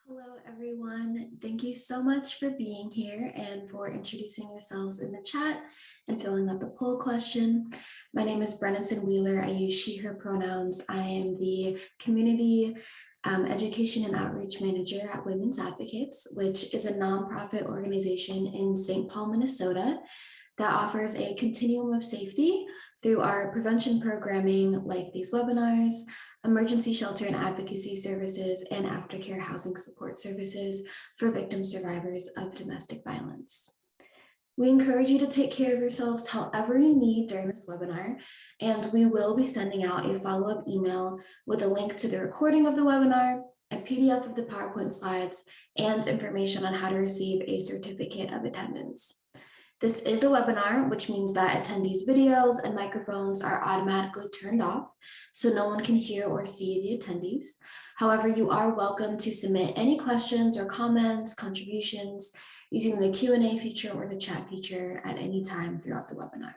Hello, everyone. Thank you so much for being here and for introducing yourselves in the chat and filling out the poll question. My name is Brennison Wheeler. I use she, her pronouns. I am the Community Education and Outreach Manager at Women's Advocates, which is a nonprofit organization in St. Paul, Minnesota, that offers a continuum of safety through our prevention programming like these webinars, emergency shelter and advocacy services, and aftercare housing support services for victim survivors of domestic violence. We encourage you to take care of yourselves however you need during this webinar, and we will be sending out a follow-up email with a link to the recording of the webinar, a PDF of the PowerPoint slides, and information on how to receive a certificate of attendance. This is a webinar, which means that attendees' videos and microphones are automatically turned off, so no one can hear or see the attendees. However, you are welcome to submit any questions or comments, contributions using the Q&A feature or the chat feature at any time throughout the webinar.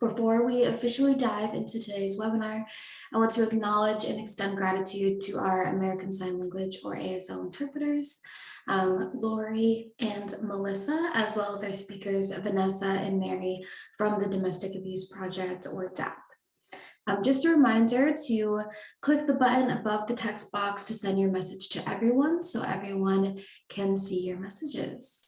Before we officially dive into today's webinar, I want to acknowledge and extend gratitude to our American Sign Language or ASL interpreters, Lori and Melissa, as well as our speakers, Vanessa and Mary from the Domestic Abuse Project or DAP. Just a reminder to click the button above the text box to send your message to everyone so everyone can see your messages.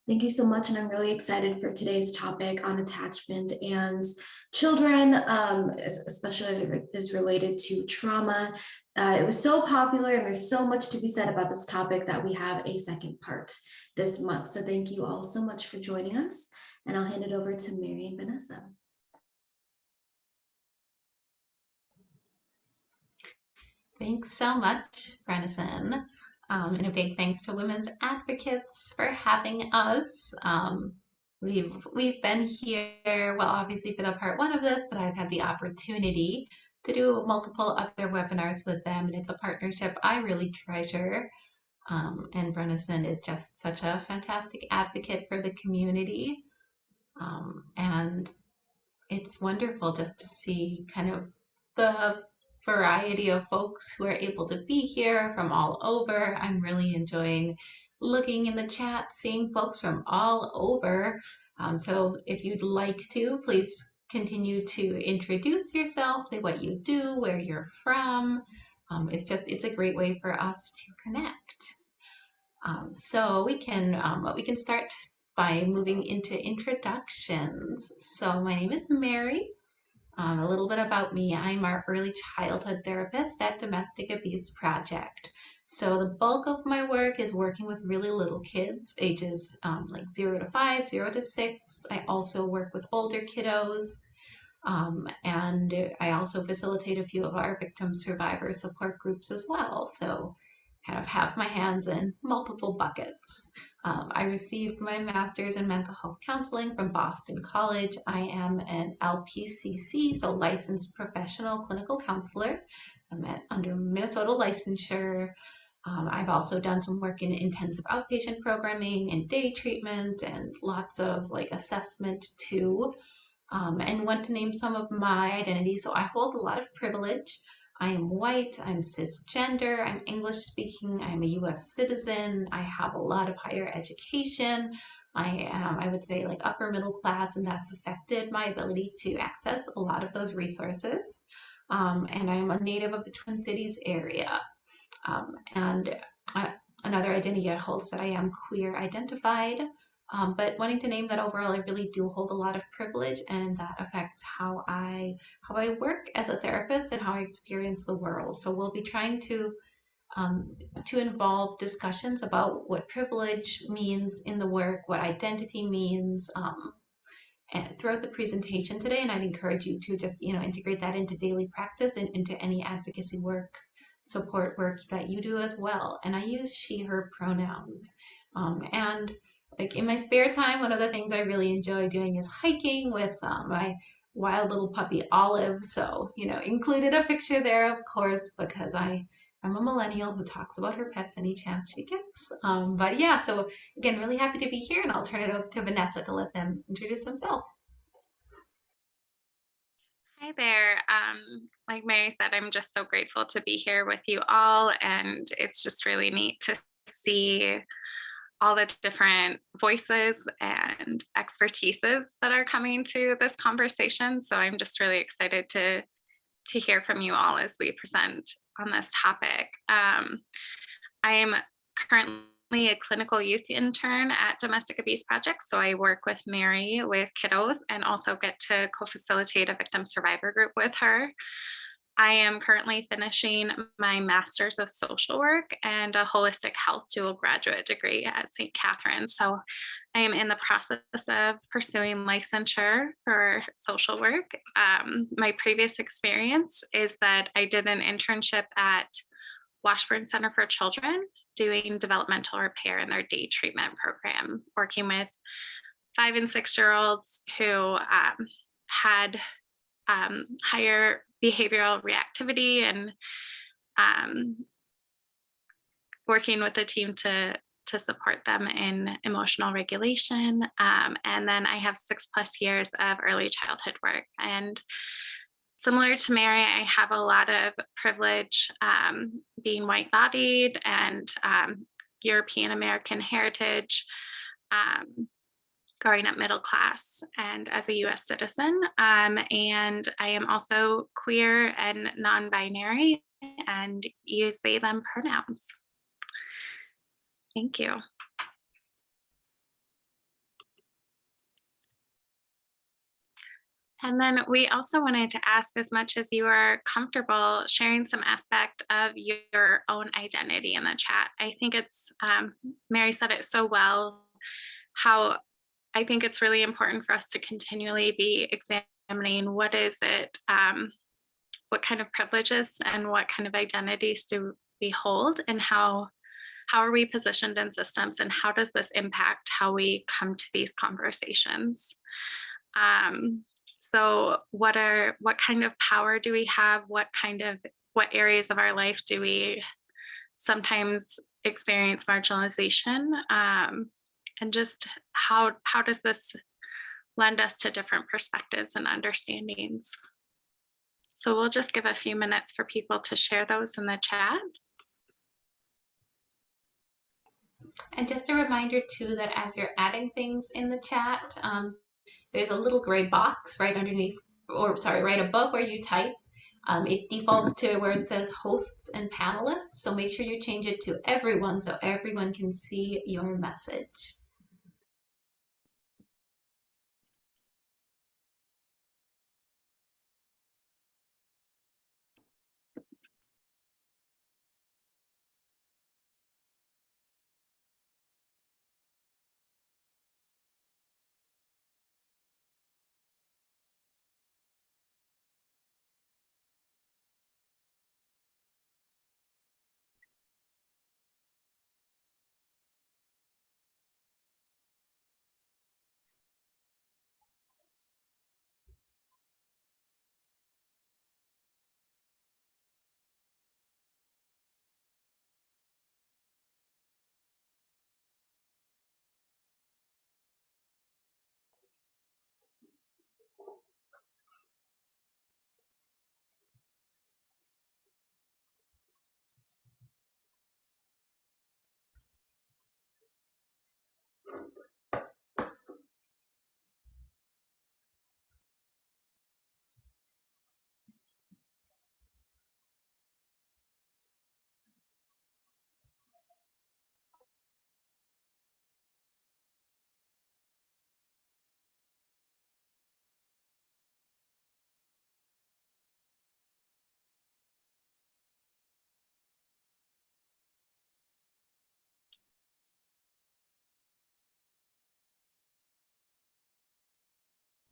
Thank you so much, and I'm really excited for today's topic on attachment and children, especially as it is related to trauma. It was so popular, and there's so much to be said about this topic that we have a second part this month. So thank you all so much for joining us, and I'll hand it over to Mary and Vanessa. Thanks so much, Brennison. And a big thanks to Women's Advocates for having us. We've been here, well, obviously for the part one of this, but I've had the opportunity to do multiple other webinars with them, and it's a partnership I really treasure. And Brennison is just such a fantastic advocate for the community. And it's wonderful just to see kind of the variety of folks who are able to be here from all over. I'm really enjoying looking in the chat, seeing folks from all over. So if you'd like to, please continue to introduce yourself, say what you do, where you're from. It's a great way for us to connect. So we can start by moving into introductions. So my name is Mary. A little bit about me. I'm our early childhood therapist at Domestic Abuse Project. So the bulk of my work is working with really little kids, ages like 0 to 5, 0 to 6. I also work with older kiddos. And I also facilitate a few of our victim survivor support groups as well. So kind of have my hands in multiple buckets. I received my master's in mental health counseling from Boston College. I am an LPCC, so licensed professional clinical counselor. I'm under Minnesota licensure. I've also done some work in intensive outpatient programming and day treatment and lots of like assessment too. And want to name some of my identities. So I hold a lot of privilege. I am white, I'm cisgender, I'm English speaking, I'm a US citizen, I have a lot of higher education. I am, I would say, like upper middle class, and that's affected my ability to access a lot of those resources. And I'm a native of the Twin Cities area. Another identity I hold is that I am queer identified. But wanting to name that overall, I really do hold a lot of privilege, and that affects how I work as a therapist and how I experience the world. So we'll be trying to involve discussions about what privilege means in the work, what identity means, and throughout the presentation today. And I'd encourage you to just integrate that into daily practice and into any advocacy work, support work that you do as well. And I use she, her pronouns, and like in my spare time, one of the things I really enjoy doing is hiking with my wild little puppy Olive. So, included a picture there, of course, because I'm a millennial who talks about her pets any chance she gets. But yeah, so again, really happy to be here, and I'll turn it over to Vanessa to let them introduce themselves. Hi there. Like Mary said, I'm just so grateful to be here with you all. And it's just really neat to see all the different voices and expertises that are coming to this conversation. So I'm just really excited to hear from you all as we present on this topic. I am currently a clinical youth intern at Domestic Abuse Project. So I work with Mary with kiddos and also get to co facilitate a victim survivor group with her. I am currently finishing my Master's of Social Work and a Holistic Health dual graduate degree at St. Catherine's. So I am in the process of pursuing licensure for social work. My previous experience is that I did an internship at Washburn Center for Children doing developmental repair in their day treatment program, working with 5 and 6 year olds who had higher behavioral reactivity and um, working with the team to support them in emotional regulation. And then I have 6+ years of early childhood work. And similar to Mary, I have a lot of privilege being white bodied and European American heritage. Um, Growing up middle class and as a US citizen. And I am also queer and non binary and use they, them pronouns. Thank you. And then we also wanted to ask, as much as you are comfortable sharing some aspect of your own identity in the chat. I think Mary said it so well, how I think it's really important for us to continually be examining what is it, what kind of privileges and what kind of identities do we hold, and how are we positioned in systems, and how does this impact how we come to these conversations? Um, so what kind of power do we have? What areas of our life do we sometimes experience marginalization? And just how does this lend us to different perspectives and understandings? So we'll just give a few minutes for people to share those in the chat. And just a reminder too that as you're adding things in the chat, there's a little gray box right underneath, or sorry, right above where you type. It defaults to where it says hosts and panelists, so make sure you change it to everyone so everyone can see your message.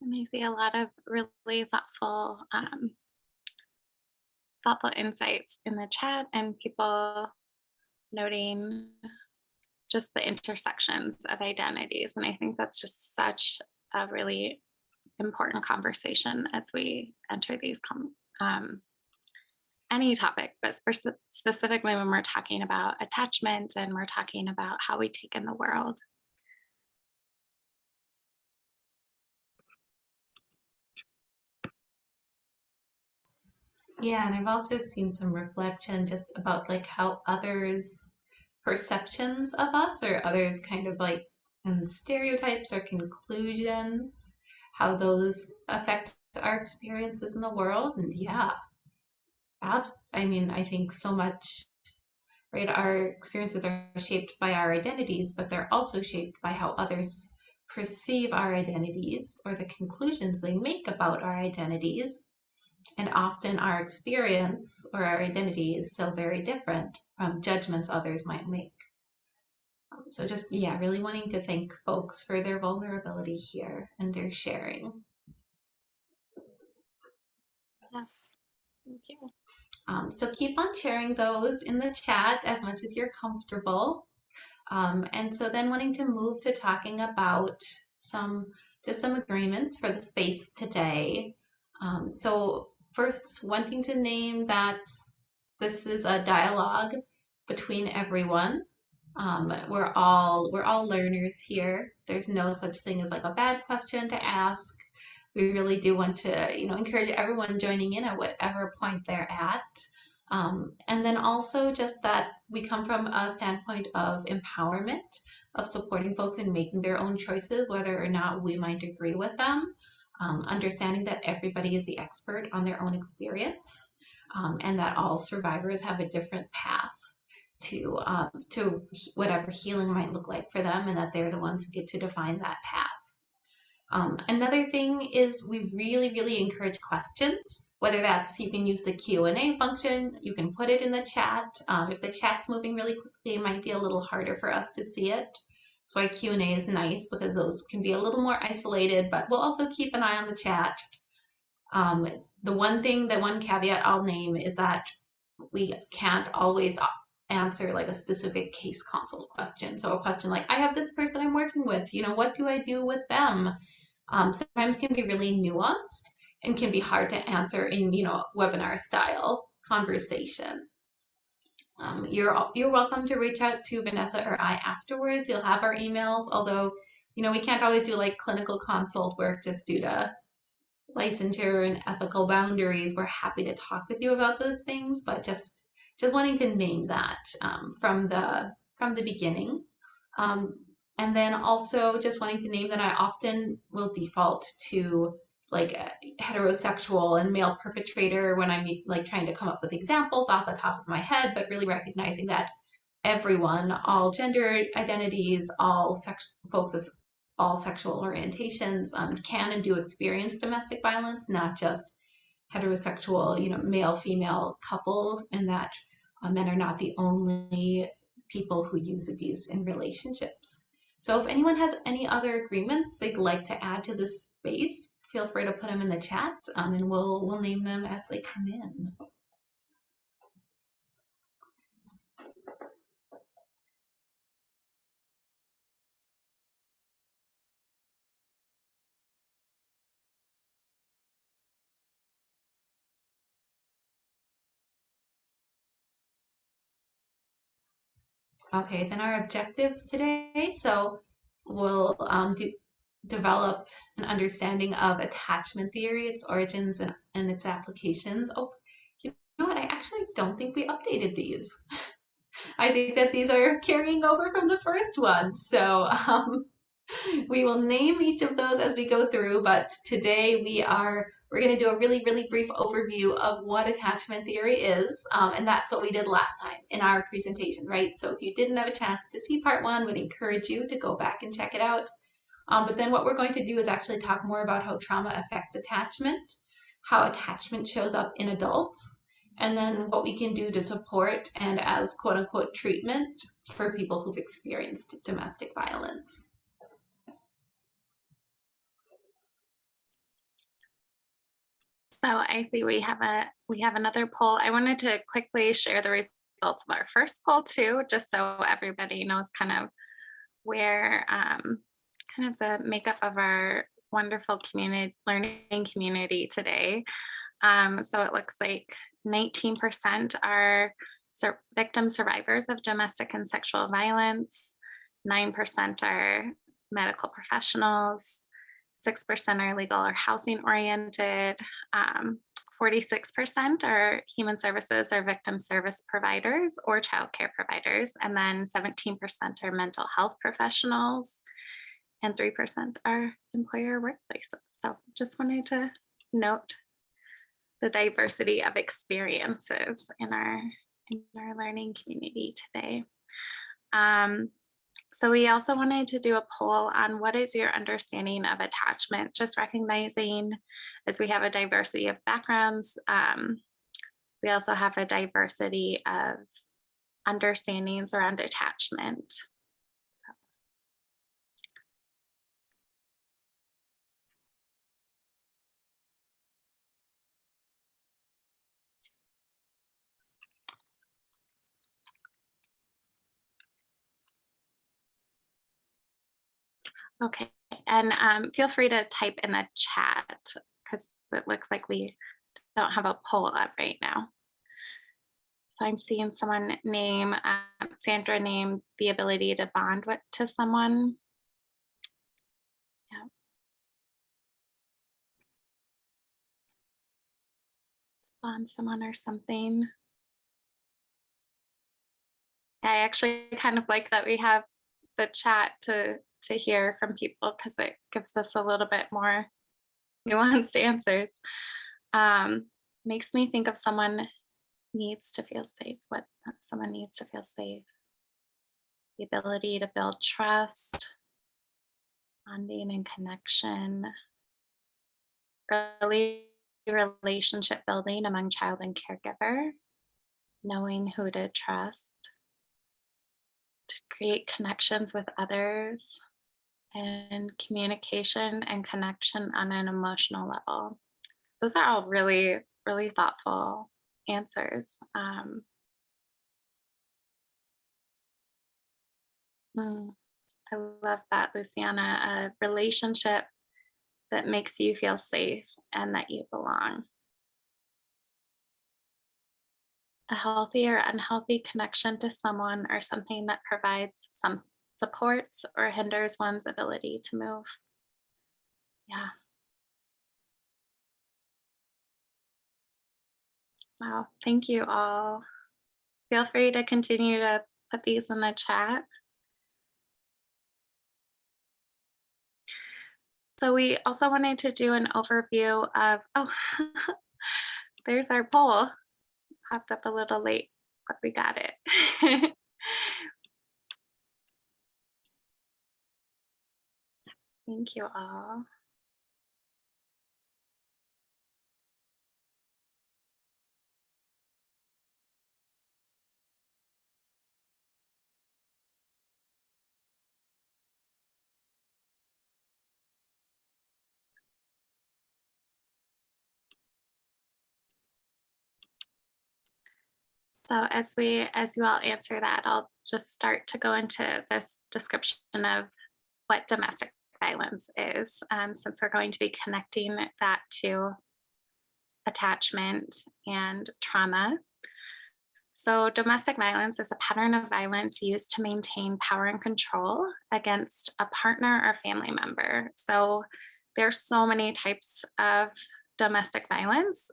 And I see a lot of really thoughtful insights in the chat, and people noting just the intersections of identities. And I think that's just such a really important conversation as we enter any topic, but specifically when we're talking about attachment and we're talking about how we take in the world. Yeah, and I've also seen some reflection just about like how others' perceptions of us or others kind of like and stereotypes or conclusions, how those affect our experiences in the world. And yeah, I mean, I think so much, right? Our experiences are shaped by our identities, but they're also shaped by how others perceive our identities or the conclusions they make about our identities. And often our experience or our identity is so very different from judgments others might make. So just, yeah, really wanting to thank folks for their vulnerability here and their sharing. Yes, thank you. So keep on sharing those in the chat as much as you're comfortable. And so then wanting to move to talking about some agreements for the space today. So first, wanting to name that this is a dialogue between everyone. We're all learners here. There's no such thing as like a bad question to ask. We really do want to, encourage everyone joining in at whatever point they're at. And then also just that we come from a standpoint of empowerment, of supporting folks in making their own choices, whether or not we might agree with them. Understanding that everybody is the expert on their own experience, and that all survivors have a different path to whatever healing might look like for them, and that they're the ones who get to define that path. Another thing is we really, really encourage questions, whether that's you can use the Q&A function, you can put it in the chat. If the chat's moving really quickly, it might be a little harder for us to see it. That's why Q&A is nice, because those can be a little more isolated, but we'll also keep an eye on the chat. The one caveat I'll name is that we can't always answer like a specific case consult question. So a question like, I have this person I'm working with, what do I do with them? Sometimes can be really nuanced and can be hard to answer in, webinar style conversation. You're welcome to reach out to Vanessa or I afterwards. You'll have our emails, although, we can't always do like clinical consult work just due to licensure and ethical boundaries. We're happy to talk with you about those things, but just wanting to name that from the beginning. And then also just wanting to name that I often will default to like a heterosexual and male perpetrator when I'm like trying to come up with examples off the top of my head, but really recognizing that everyone, all gender identities, folks of all sexual orientations can and do experience domestic violence, not just heterosexual, male-female couples, and that men are not the only people who use abuse in relationships. So if anyone has any other agreements they'd like to add to this space, feel free to put them in the chat, and we'll name them as they come in. Okay, then our objectives today. So we'll develop an understanding of attachment theory, its origins and its applications. Oh, you know what? I actually don't think we updated these. I think that these are carrying over from the first one. So we will name each of those as we go through, but today we're going to do a really, really brief overview of what attachment theory is, and that's what we did last time in our presentation, right? So if you didn't have a chance to see part one, we'd encourage you to go back and check it out. But then what we're going to do is actually talk more about how trauma affects attachment, how attachment shows up in adults, and then what we can do to support and as quote unquote treatment for people who've experienced domestic violence. So I see we have another poll. I wanted to quickly share the results of our first poll too, just so everybody knows kind of where kind of the makeup of our wonderful learning community today. So it looks like 19% are victim survivors of domestic and sexual violence, 9% are medical professionals, 6% are legal or housing oriented, 46% are human services or victim service providers or childcare providers, and then 17% are mental health professionals, and 3% are employer workplaces. So just wanted to note the diversity of experiences in our learning community today. So we also wanted to do a poll on what is your understanding of attachment, just recognizing as we have a diversity of backgrounds, we also have a diversity of understandings around attachment. Okay, and feel free to type in the chat because it looks like we don't have a poll up right now. So I'm seeing someone name, Sandra named the ability to bond to someone. Yeah. Bond someone or something. I actually kind of like that we have the chat to hear from people because it gives us a little bit more nuanced answers. Makes me think of someone needs to feel safe. What someone needs to feel safe. The ability to build trust, bonding and connection, early relationship building among child and caregiver, knowing who to trust, to create connections with others, and communication and connection on an emotional level. Those are all really, really thoughtful answers. I love that, Luciana. A relationship that makes you feel safe and that you belong. A healthy or unhealthy connection to someone or something that provides some supports or hinders one's ability to move. Yeah. Wow. Thank you all. Feel free to continue to put these in the chat. So we also wanted to do an overview of, oh, there's our poll. Popped up a little late, but we got it. Thank you all. So as you all answer that, I'll just start to go into this description of what domestic violence is, since we're going to be connecting that to attachment and trauma. So domestic violence is a pattern of violence used to maintain power and control against a partner or family member. So there's so many types of domestic violence.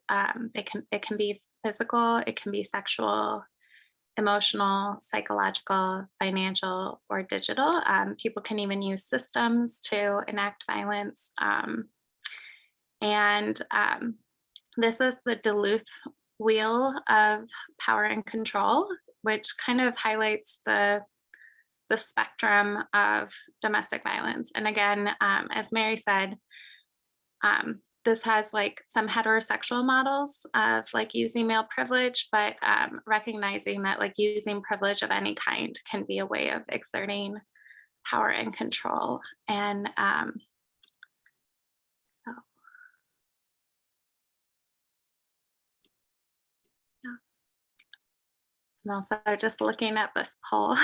It can be physical, it can be sexual, emotional, psychological, financial, or digital. People can even use systems to enact violence. This is the Duluth wheel of power and control, which kind of highlights the spectrum of domestic violence. And again, as Mary said, this has like some heterosexual models of like using male privilege, but recognizing that like using privilege of any kind can be a way of exerting power and control. And so, yeah. I'm also just looking at this poll.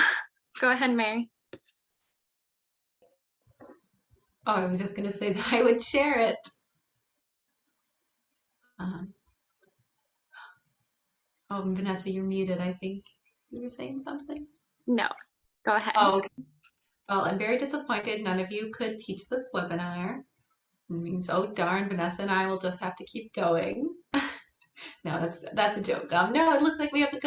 Go ahead, Mary. Oh, I was just going to say that I would share it. Oh, Vanessa, you're muted. I think you were saying something. No, go ahead. Oh, okay. Well, I'm very disappointed none of you could teach this webinar. It means, oh darn, Vanessa and I will just have to keep going. No, that's a joke. No, it looks like we have a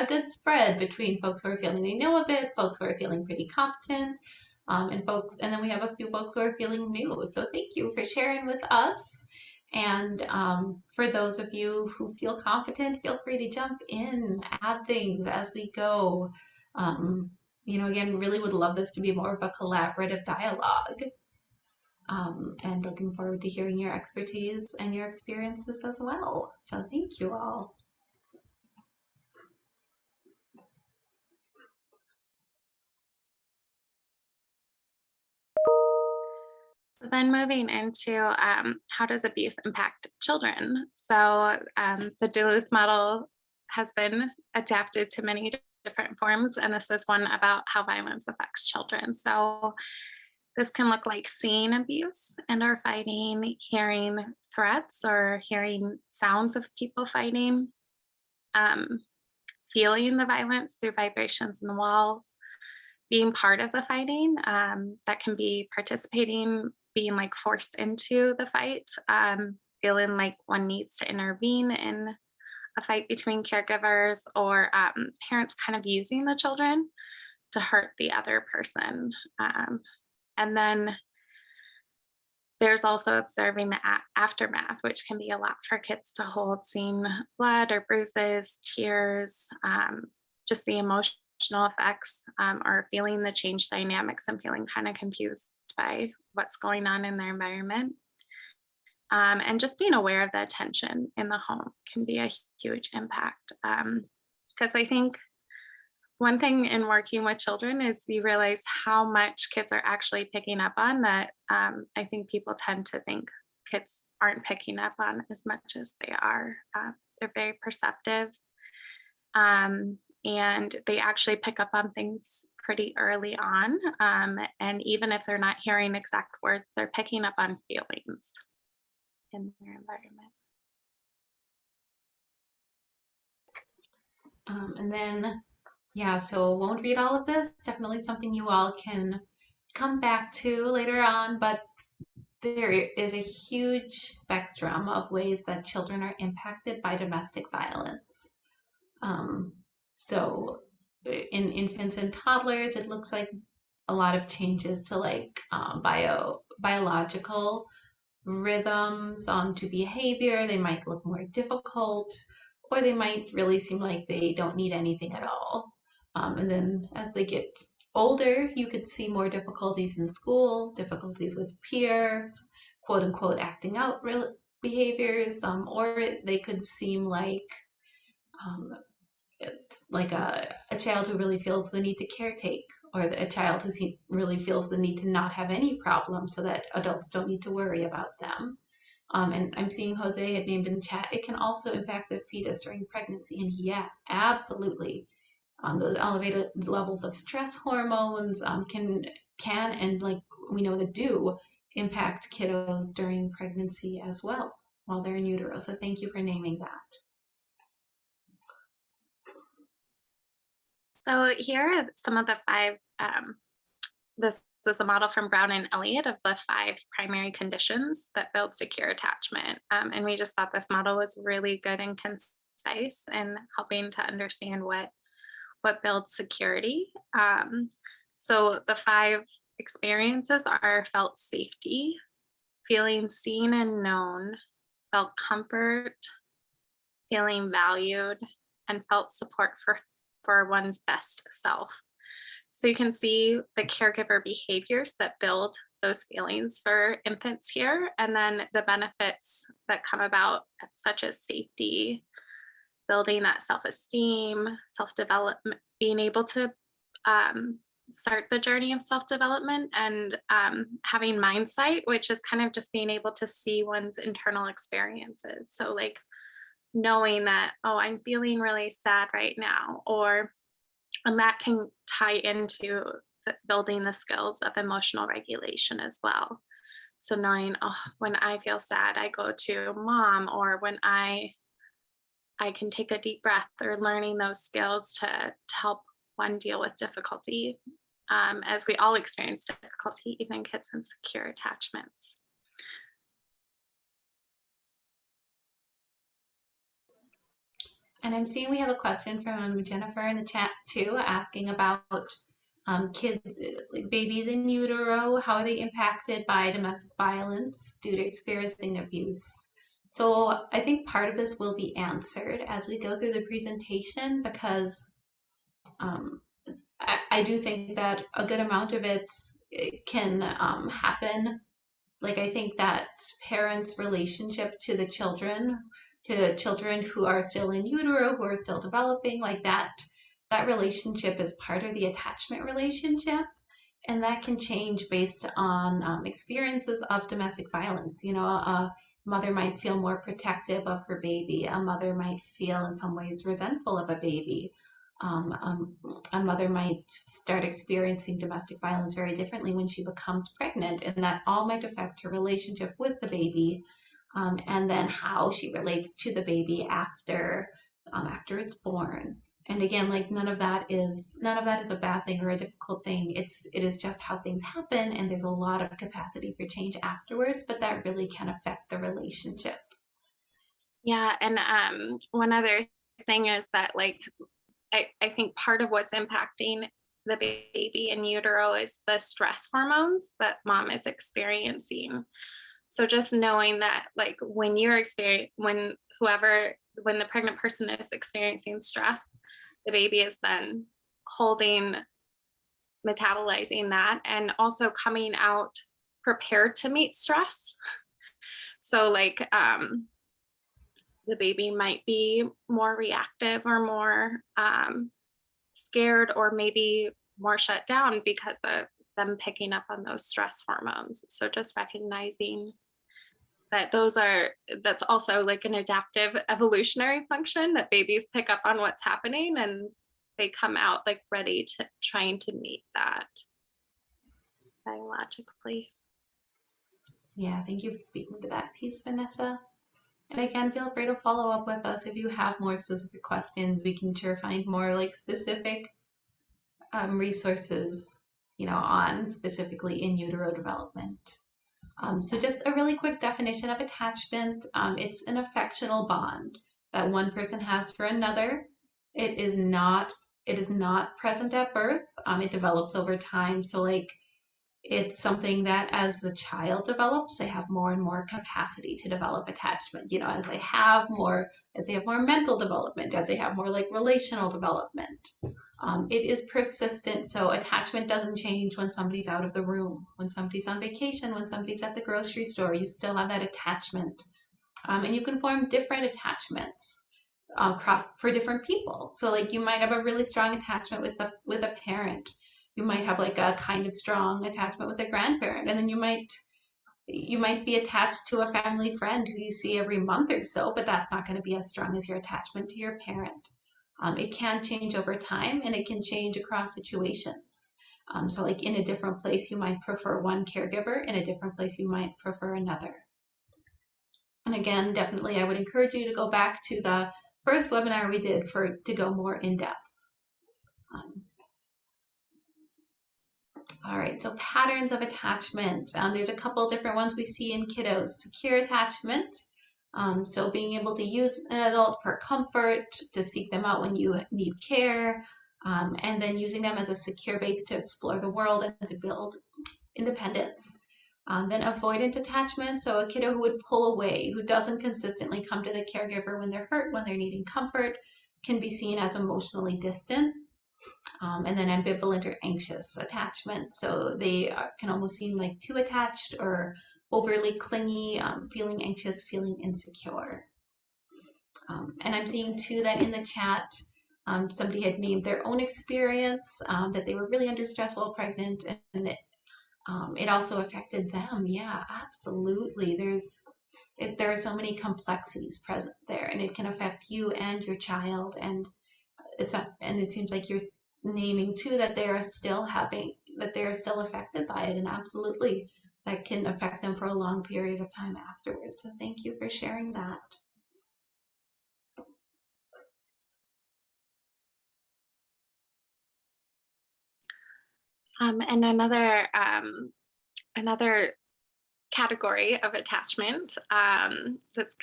good spread between folks who are feeling they know a bit, folks who are feeling pretty competent, and then we have a few folks who are feeling new. So thank you for sharing with us. And for those of you who feel confident, feel free to jump in, add things as we go. Again, really would love this to be more of a collaborative dialogue. And looking forward to hearing your expertise and your experiences as well. So thank you all. So then moving into how does abuse impact children? So the Duluth model has been adapted to many different forms, and this is one about how violence affects children. So this can look like seeing abuse and or fighting, hearing threats or hearing sounds of people fighting, feeling the violence through vibrations in the wall, being part of the fighting. That can be participating, being like forced into the fight, feeling like one needs to intervene in a fight between caregivers, or parents kind of using the children to hurt the other person. And then there's also observing the aftermath, which can be a lot for kids to hold, seeing blood or bruises, tears, just the emotional effects, or feeling the change dynamics and feeling kind of confused by what's going on in their environment. And just being aware of the attention in the home can be a huge impact. Because I think one thing in working with children is you realize how much kids are actually picking up on that. I think people tend to think kids aren't picking up on as much as they are. They're very perceptive. And they actually pick up on things pretty early on. And even if they're not hearing exact words, they're picking up on feelings in their environment. And then, yeah, so won't read all of this. Definitely something you all can come back to later on, but there is a huge spectrum of ways that children are impacted by domestic violence. So in infants and toddlers, it looks like a lot of changes to like biological rhythms to behavior. They might look more difficult, or they might really seem like they don't need anything at all. And then as they get older, you could see more difficulties in school, difficulties with peers, quote unquote, acting out behaviors, or they could seem um, like a child who really feels the need to caretake, or a child who really feels the need to not have any problems so that adults don't need to worry about them. And I'm seeing Jose had named in the chat, it can also impact the fetus during pregnancy. And yeah, absolutely. Those elevated levels of stress hormones can and like we know that do impact kiddos during pregnancy as well while they're in utero. So thank you for naming that. So here are some of the five, this is a model from Brown and Elliott of the 5 primary conditions that build secure attachment. And we just thought this model was really good and concise in helping to understand what builds security. So the 5 experiences are felt safety, feeling seen and known, felt comfort, feeling valued, and felt support for one's best self. So you can see the caregiver behaviors that build those feelings for infants here, and then the benefits that come about, such as safety, building that self-esteem, self-development, being able to start the journey of self-development, and having mindsight, which is kind of just being able to see one's internal experiences. So like knowing that, oh, I'm feeling really sad right now, and that can tie into building the skills of emotional regulation as well. So knowing, oh, when I feel sad, I go to mom, or when I can take a deep breath, or learning those skills to help one deal with difficulty, as we all experience difficulty, even kids in secure attachments. And I'm seeing we have a question from Jennifer in the chat too, asking about kids, babies in utero, how are they impacted by domestic violence due to experiencing abuse? So I think part of this will be answered as we go through the presentation, because I do think that a good amount of it can happen. Like, I think that parents' relationship to the children who are still in utero, who are still developing, like that relationship is part of the attachment relationship. And that can change based on experiences of domestic violence. You know, a mother might feel more protective of her baby. A mother might feel in some ways resentful of a baby. A mother might start experiencing domestic violence very differently when she becomes pregnant, and that all might affect her relationship with the baby, and then how she relates to the baby after it's born. And again, like none of that is a bad thing or a difficult thing. It is just how things happen, and there's a lot of capacity for change afterwards, but that really can affect the relationship. Yeah, and one other thing is that, like, I think part of what's impacting the baby in utero is the stress hormones that mom is experiencing. So just knowing that, like, when the pregnant person is experiencing stress, the baby is then metabolizing that, and also coming out prepared to meet stress. So like the baby might be more reactive or more scared, or maybe more shut down because of them picking up on those stress hormones. So just recognizing that that's also like an adaptive evolutionary function, that babies pick up on what's happening and they come out like ready to trying to meet that biologically. Yeah, thank you for speaking to that piece, Vanessa. And again, feel free to follow up with us if you have more specific questions. We can sure find more like specific resources, you know, on specifically in utero development. So just a really quick definition of attachment. It's an affectional bond that one person has for another. It is not present at birth. It develops over time. So like, it's something that as the child develops, they have more and more capacity to develop attachment. You know, as they have more mental development, as they have more like relational development. It is persistent, so attachment doesn't change when somebody's out of the room, when somebody's on vacation, when somebody's at the grocery store. You still have that attachment, and you can form different attachments for different people. So like, you might have a really strong attachment with a parent. You might have like a kind of strong attachment with a grandparent, and then you might be attached to a family friend who you see every month or so, but that's not going to be as strong as your attachment to your parent. It can change over time, and it can change across situations. So like, in a different place, you might prefer one caregiver. In a different place, you might prefer another. And again, definitely, I would encourage you to go back to the first webinar we did to go more in depth. All right, so patterns of attachment. There's a couple different ones we see in kiddos. Secure attachment. So being able to use an adult for comfort, to seek them out when you need care, and then using them as a secure base to explore the world and to build independence. Then avoidant attachment, so a kiddo who would pull away, who doesn't consistently come to the caregiver when they're hurt, when they're needing comfort, can be seen as emotionally distant. And then ambivalent or anxious attachment, so they can almost seem like too attached or overly clingy, feeling anxious, feeling insecure. And I'm seeing too that in the chat, somebody had named their own experience, that they were really under stress while pregnant, and it also affected them. Yeah, absolutely. There are so many complexities present there, and it can affect you and your child. And it seems like you're naming too that they are still affected by it, and absolutely that can affect them for a long period of time afterwards. So thank you for sharing that. And another category of attachment that's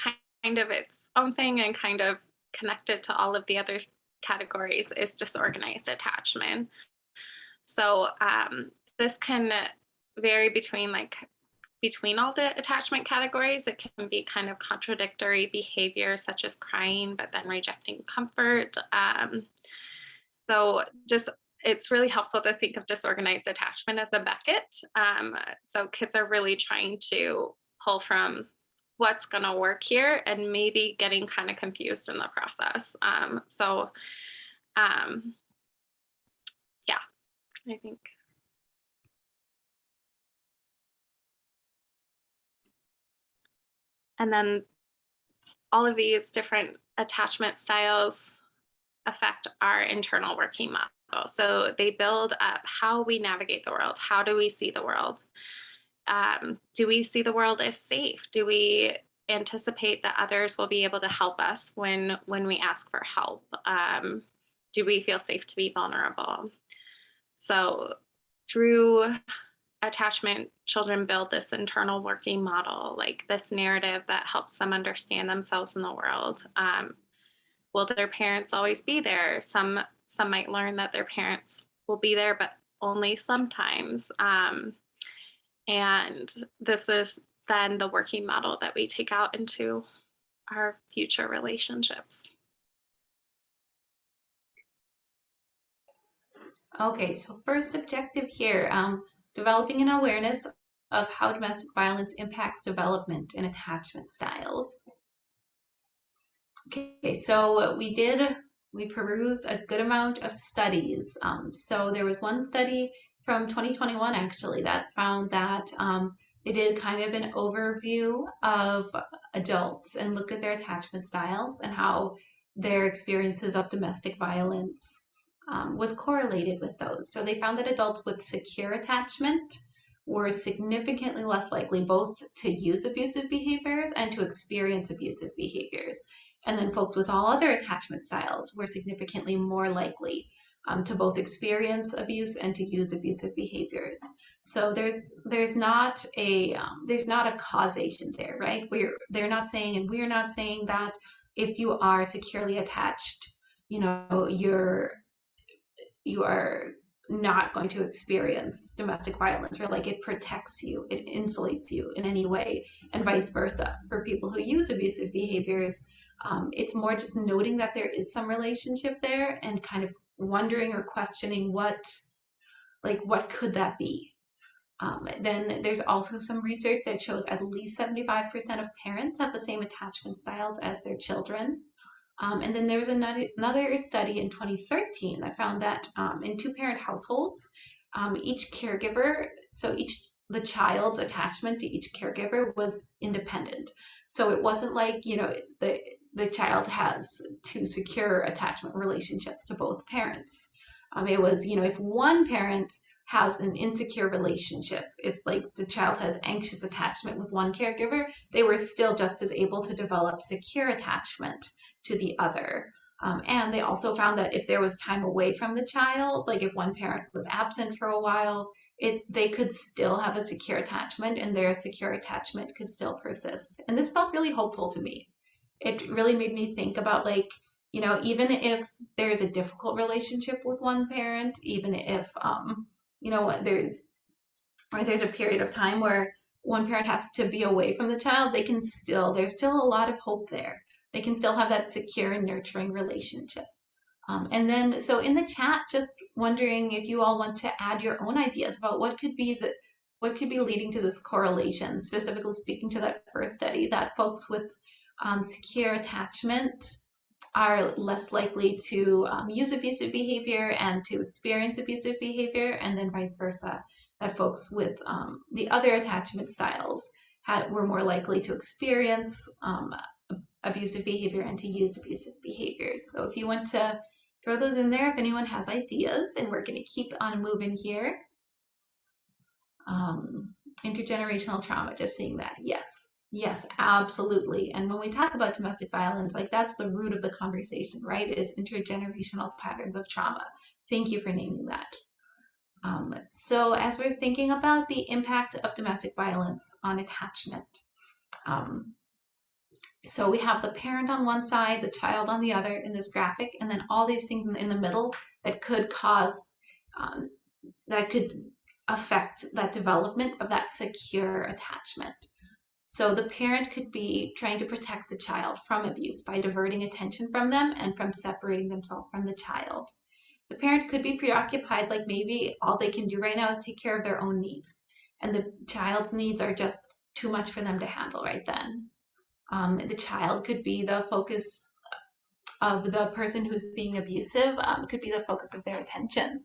kind of its own thing and kind of connected to all of the other categories is disorganized attachment. So this can vary between all the attachment categories. It can be kind of contradictory behavior, such as crying, but then rejecting comfort. So just it's really helpful to think of disorganized attachment as a bucket. So kids are really trying to pull from what's going to work here and maybe getting kind of confused in the process. Yeah, I think. And then all of these different attachment styles affect our internal working model. So they build up how we navigate the world. How do we see the world? Do we see the world as safe? Do we anticipate that others will be able to help us when we ask for help? Do we feel safe to be vulnerable? So through attachment, children build this internal working model, like this narrative that helps them understand themselves in the world. Will their parents always be there? Some might learn that their parents will be there, but only sometimes. And this is then the working model that we take out into our future relationships. Okay, so first objective here, developing an awareness of how domestic violence impacts development and attachment styles. Okay, so we perused a good amount of studies. So there was one study from 2021 actually that found that they did kind of an overview of adults and looked at their attachment styles and how their experiences of domestic violence was correlated with those. So they found that adults with secure attachment were significantly less likely both to use abusive behaviors and to experience abusive behaviors. And then folks with all other attachment styles were significantly more likely to both experience abuse and to use abusive behaviors. So there's not a causation there, right? They're not saying, and we're not saying that if you are securely attached, you know, you are not going to experience domestic violence, or like it protects you, it insulates you in any way, and vice versa. For people who use abusive behaviors, it's more just noting that there is some relationship there and kind of wondering or questioning what could that be. Then there's also some research that shows at least 75% of parents have the same attachment styles as their children. And then there was another study in 2013 that found that in two-parent households, each caregiver, the child's attachment to each caregiver was independent. So it wasn't like, you know, the child has two secure attachment relationships to both parents. It was, you know, if one parent has an insecure relationship, if like the child has anxious attachment with one caregiver, they were still just as able to develop secure attachment to the other. And they also found that if there was time away from the child, like if one parent was absent for a while, they could still have a secure attachment and their secure attachment could still persist. And this felt really hopeful to me. It really made me think about, like, you know, even if there's a difficult relationship with one parent, even if, you know, there's a period of time where one parent has to be away from the child, there's still a lot of hope there. They can still have that secure and nurturing relationship. And then, so in the chat, just wondering if you all want to add your own ideas about what could be leading to this correlation, specifically speaking to that first study, that folks with secure attachment are less likely to use abusive behavior and to experience abusive behavior, and then vice versa, that folks with the other attachment styles were more likely to experience abusive behavior and to use abusive behaviors. So if you want to throw those in there, if anyone has ideas, and we're going to keep on moving here. Intergenerational trauma, just seeing that. Yes, absolutely. And when we talk about domestic violence, like that's the root of the conversation, right? Is intergenerational patterns of trauma. Thank you for naming that. So as we're thinking about the impact of domestic violence on attachment, So we have the parent on one side, the child on the other in this graphic, and then all these things in the middle that could cause, that could affect that development of that secure attachment. So the parent could be trying to protect the child from abuse by diverting attention from them and from separating themselves from the child. The parent could be preoccupied, like maybe all they can do right now is take care of their own needs, and the child's needs are just too much for them to handle right then. The child could be the focus of the person who's being abusive, could be the focus of their attention.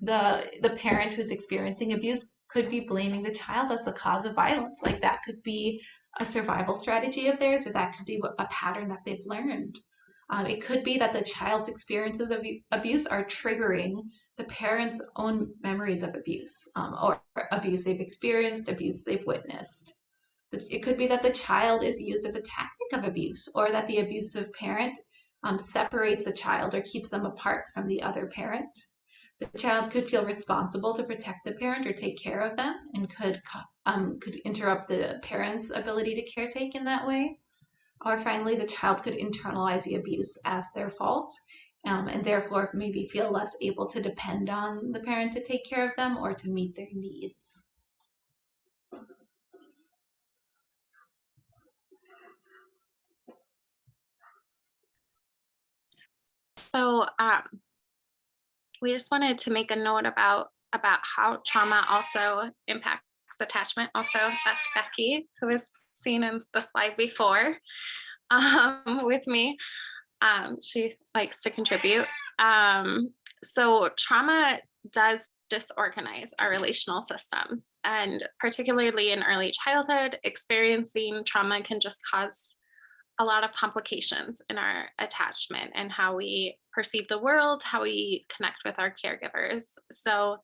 The parent who's experiencing abuse could be blaming the child as the cause of violence. Like that could be a survival strategy of theirs, or that could be a pattern that they've learned. It could be that the child's experiences of abuse are triggering the parent's own memories of abuse, or abuse they've experienced, abuse they've witnessed. It could be that the child is used as a tactic of abuse, or that the abusive parent separates the child or keeps them apart from the other parent. The child could feel responsible to protect the parent or take care of them, and could interrupt the parent's ability to caretake in that way. Or finally, the child could internalize the abuse as their fault, and therefore maybe feel less able to depend on the parent to take care of them or to meet their needs. So we just wanted to make a note about how trauma also impacts attachment. Also, that's Becky, who was seen in the slide before with me. She likes to contribute. So trauma does disorganize our relational systems, and particularly in early childhood, experiencing trauma can just cause a lot of complications in our attachment and how we perceive the world, how we connect with our caregivers. So,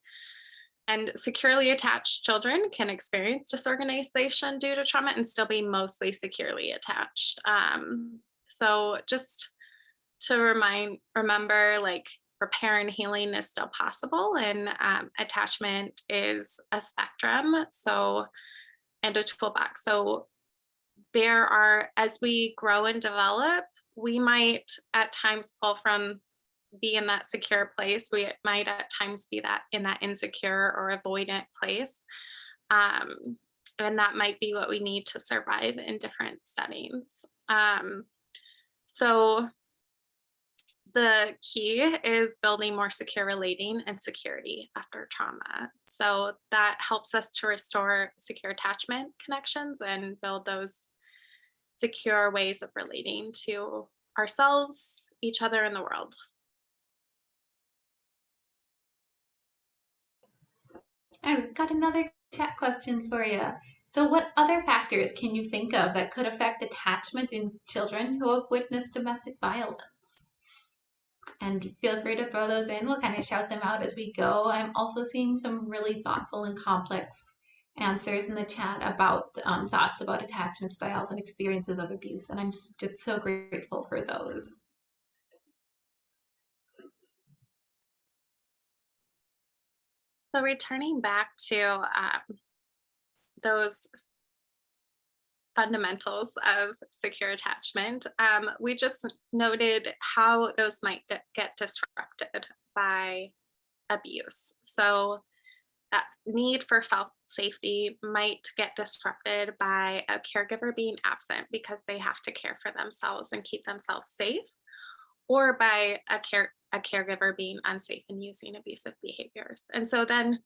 and securely attached children can experience disorganization due to trauma and still be mostly securely attached. So just to remember, like, repair and healing is still possible, and attachment is a spectrum. So, and a toolbox. So there are, as we grow and develop, we might at times pull from be in that secure place. We might at times be that in that insecure or avoidant place. And that might be what we need to survive in different settings. So the key is building more secure relating and security after trauma. So that helps us to restore secure attachment connections and build those secure ways of relating to ourselves, each other, and the world. And we've got another chat question for you. So what other factors can you think of that could affect attachment in children who have witnessed domestic violence? And feel free to throw those in. We'll kind of shout them out as we go. I'm also seeing some really thoughtful and complex answers in the chat about thoughts about attachment styles and experiences of abuse, and I'm just so grateful for those. So returning back to those fundamentals of secure attachment, we just noted how those might get disrupted by abuse. So that need for felt safety might get disrupted by a caregiver being absent because they have to care for themselves and keep themselves safe, or by a caregiver being unsafe and using abusive behaviors. And so then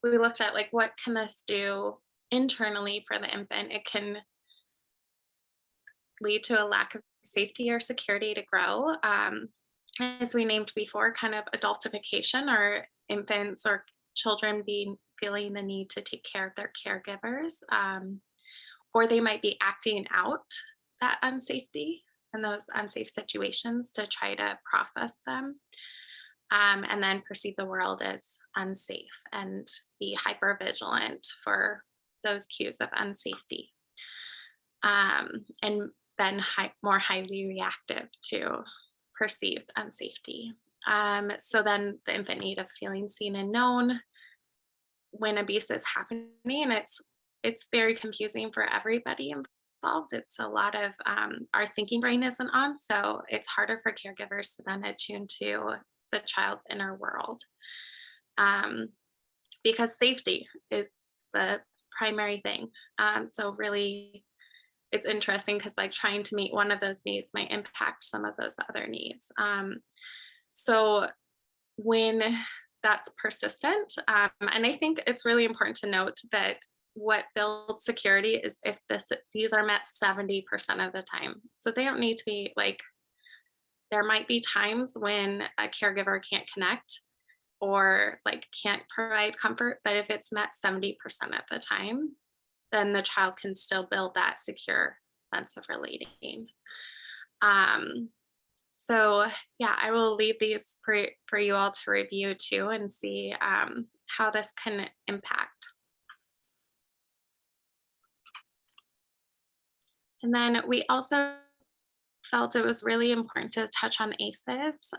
we looked at, like, what can this do internally for the infant? It can lead to a lack of safety or security to grow. As we named before, kind of adultification, or infants or children feeling the need to take care of their caregivers, or they might be acting out that unsafety and those unsafe situations to try to process them, and then perceive the world as unsafe and be hyper vigilant for those cues of unsafety, and then more highly reactive to perceived unsafety. So then the infant need of feeling seen and known when abuse is happening, and it's very confusing for everybody involved. It's a lot of our thinking brain isn't on, so it's harder for caregivers to then attune to the child's inner world, um, because safety is the primary thing. So really, it's interesting because like trying to meet one of those needs might impact some of those other needs. So when that's persistent, and I think it's really important to note that what builds security is if these are met 70% of the time. So they don't need to be like, there might be times when a caregiver can't connect or like can't provide comfort, but if it's met 70% of the time, then the child can still build that secure sense of relating. So yeah, I will leave these for you all to review too and see how this can impact. And then we also felt it was really important to touch on ACEs.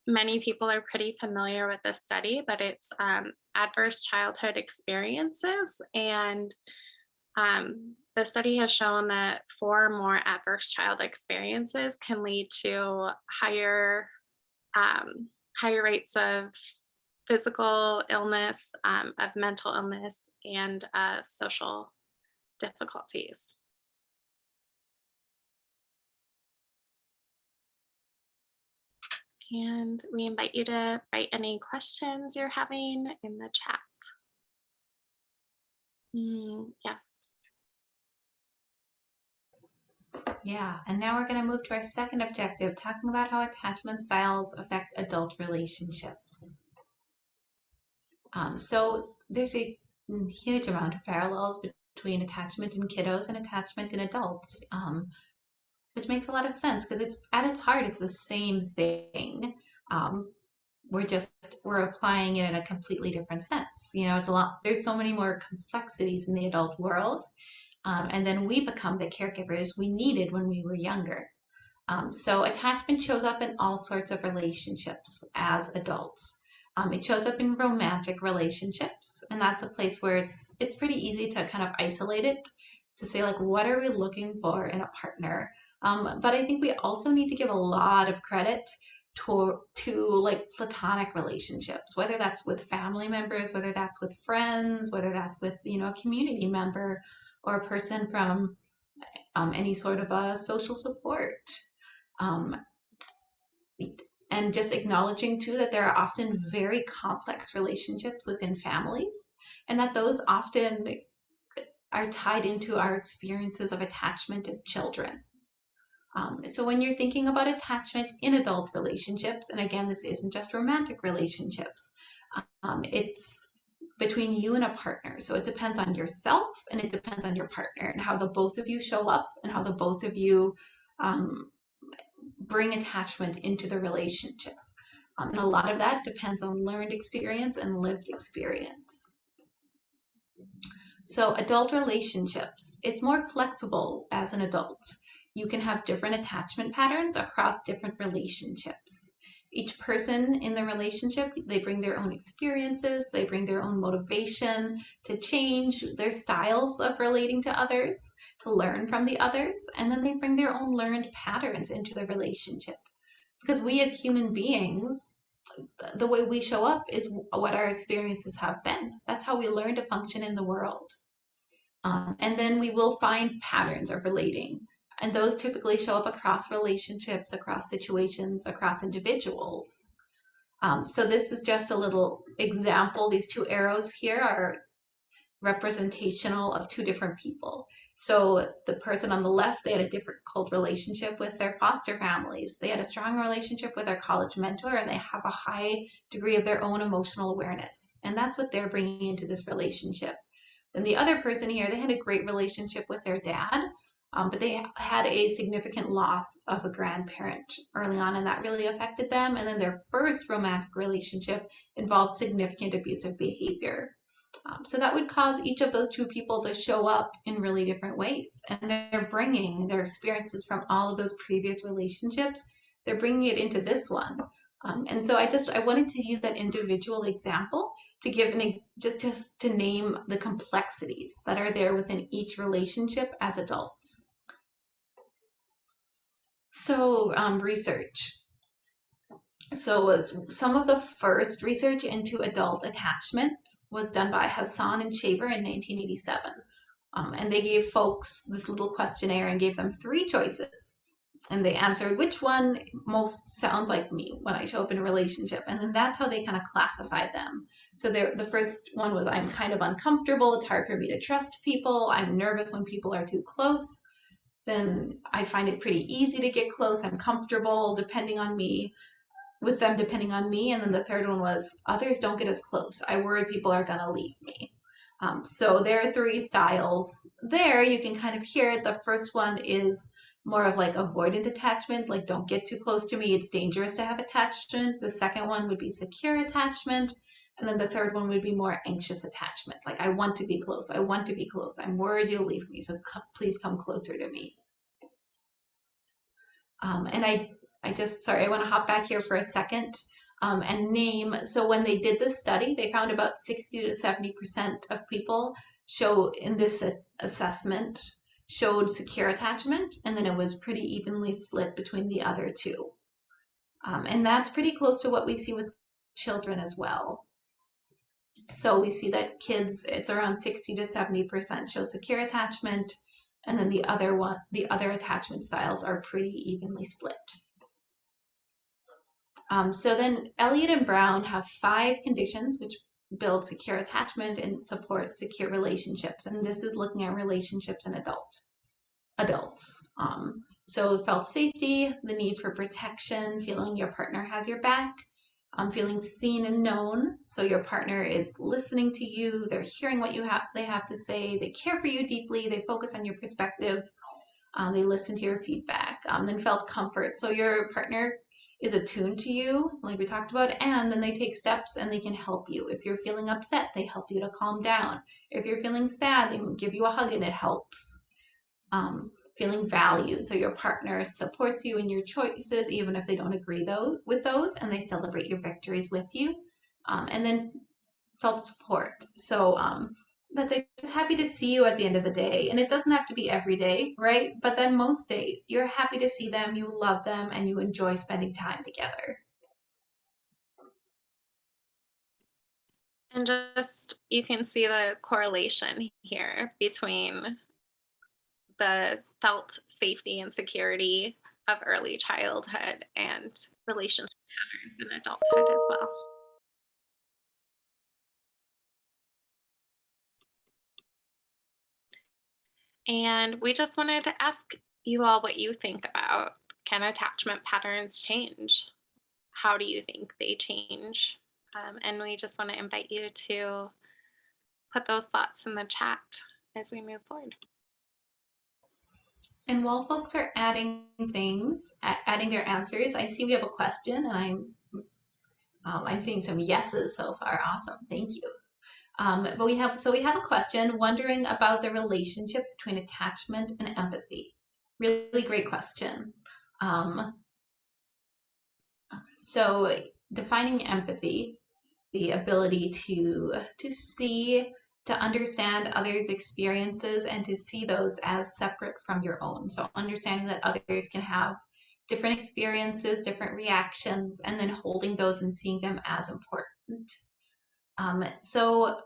Many people are pretty familiar with this study, but it's adverse childhood experiences. And the study has shown that 4 or more adverse child experiences can lead to higher rates of physical illness, of mental illness, and of social difficulties. And we invite you to write any questions you're having in the chat. Yes. Yeah, and now we're going to move to our second objective, talking about how attachment styles affect adult relationships. So there's a huge amount of parallels between attachment in kiddos and attachment in adults, which makes a lot of sense because it's at its heart, it's the same thing. We're applying it in a completely different sense. You know, there's so many more complexities in the adult world. And then we become the caregivers we needed when we were younger. So attachment shows up in all sorts of relationships as adults. It shows up in romantic relationships, and that's a place where it's pretty easy to kind of isolate it, to say like, what are we looking for in a partner? But I think we also need to give a lot of credit to like platonic relationships, whether that's with family members, whether that's with friends, whether that's with, you know, a community member or a person from any sort of a social support. And just acknowledging too that there are often very complex relationships within families, and that those often are tied into our experiences of attachment as children. So when you're thinking about attachment in adult relationships, and again, this isn't just romantic relationships, it's between you and a partner. So it depends on yourself and it depends on your partner and how the both of you show up and how the both of you bring attachment into the relationship. And a lot of that depends on learned experience and lived experience. So adult relationships, it's more flexible as an adult. You can have different attachment patterns across different relationships. Each person in the relationship, they bring their own experiences, they bring their own motivation to change their styles of relating to others, to learn from the others, and then they bring their own learned patterns into the relationship. Because we as human beings, the way we show up is what our experiences have been. That's how we learn to function in the world. And then we will find patterns of relating. And those typically show up across relationships, across situations, across individuals. So this is just a little example. These 2 arrows here are representational of 2 different people. So the person on the left, they had a difficult relationship with their foster families. They had a strong relationship with their college mentor, and they have a high degree of their own emotional awareness. And that's what they're bringing into this relationship. And the other person here, they had a great relationship with their dad, but they had a significant loss of a grandparent early on, and that really affected them. And then their first romantic relationship involved significant abusive behavior. So that would cause each of those 2 people to show up in really different ways. And they're bringing their experiences from all of those previous relationships, they're bringing it into this one. And so I wanted to use that individual example to give just to name the complexities that are there within each relationship as adults. So research. So was some of the first research into adult attachment was done by Hassan and Shaver in 1987. And they gave folks this little questionnaire and gave them 3 choices. And they answered which one most sounds like me when I show up in a relationship. And then that's how they kind of classified them. So the first one was, I'm kind of uncomfortable. It's hard for me to trust people. I'm nervous when people are too close. Then I find it pretty easy to get close. I'm comfortable with them depending on me. And then the third one was, others don't get as close. I worry people are gonna leave me. So there are 3 styles there. You can kind of hear it. The first one is more of like avoidant attachment, like don't get too close to me. It's dangerous to have attachment. The second one would be secure attachment. And then the third one would be more anxious attachment. Like I want to be close. I want to be close. I'm worried you'll leave me. So please come closer to me. And I want to hop back here for a second and name. So when they did this study, they found about 60 to 70% of people in this assessment showed secure attachment, and then it was pretty evenly split between the other 2. And that's pretty close to what we see with children as well. So we see that kids, it's around 60 to 70% show secure attachment, and then the other attachment styles are pretty evenly split. So then Elliott and Brown have 5 conditions which build secure attachment and support secure relationships. And this is looking at relationships in adults. So felt safety, the need for protection, feeling your partner has your back, feeling seen and known. So your partner is listening to you, they're hearing what they have to say, they care for you deeply, they focus on your perspective, they listen to your feedback. Then felt comfort. So your partner is attuned to you, like we talked about, and then they take steps and they can help you. If you're feeling upset, they help you to calm down. If you're feeling sad, they give you a hug and it helps. Feeling valued. So your partner supports you in your choices, even if they don't agree with those, and they celebrate your victories with you. And then felt support. So that they're just happy to see you at the end of the day. And it doesn't have to be every day, right? But then most days, you're happy to see them, you love them, and you enjoy spending time together. And just, you can see the correlation here between the felt safety and security of early childhood and relationship patterns in adulthood as well. And we just wanted to ask you all what you think about, can attachment patterns change? How do you think they change? And we just want to invite you to put those thoughts in the chat as we move forward. And while folks are adding their answers, I see we have a question, and I'm seeing some yeses so far. Awesome, thank you. But we have a question wondering about the relationship between attachment and empathy. Really great question. So defining empathy, the ability to see, to understand others' experiences and to see those as separate from your own. So understanding that others can have different experiences, different reactions, and then holding those and seeing them as important. So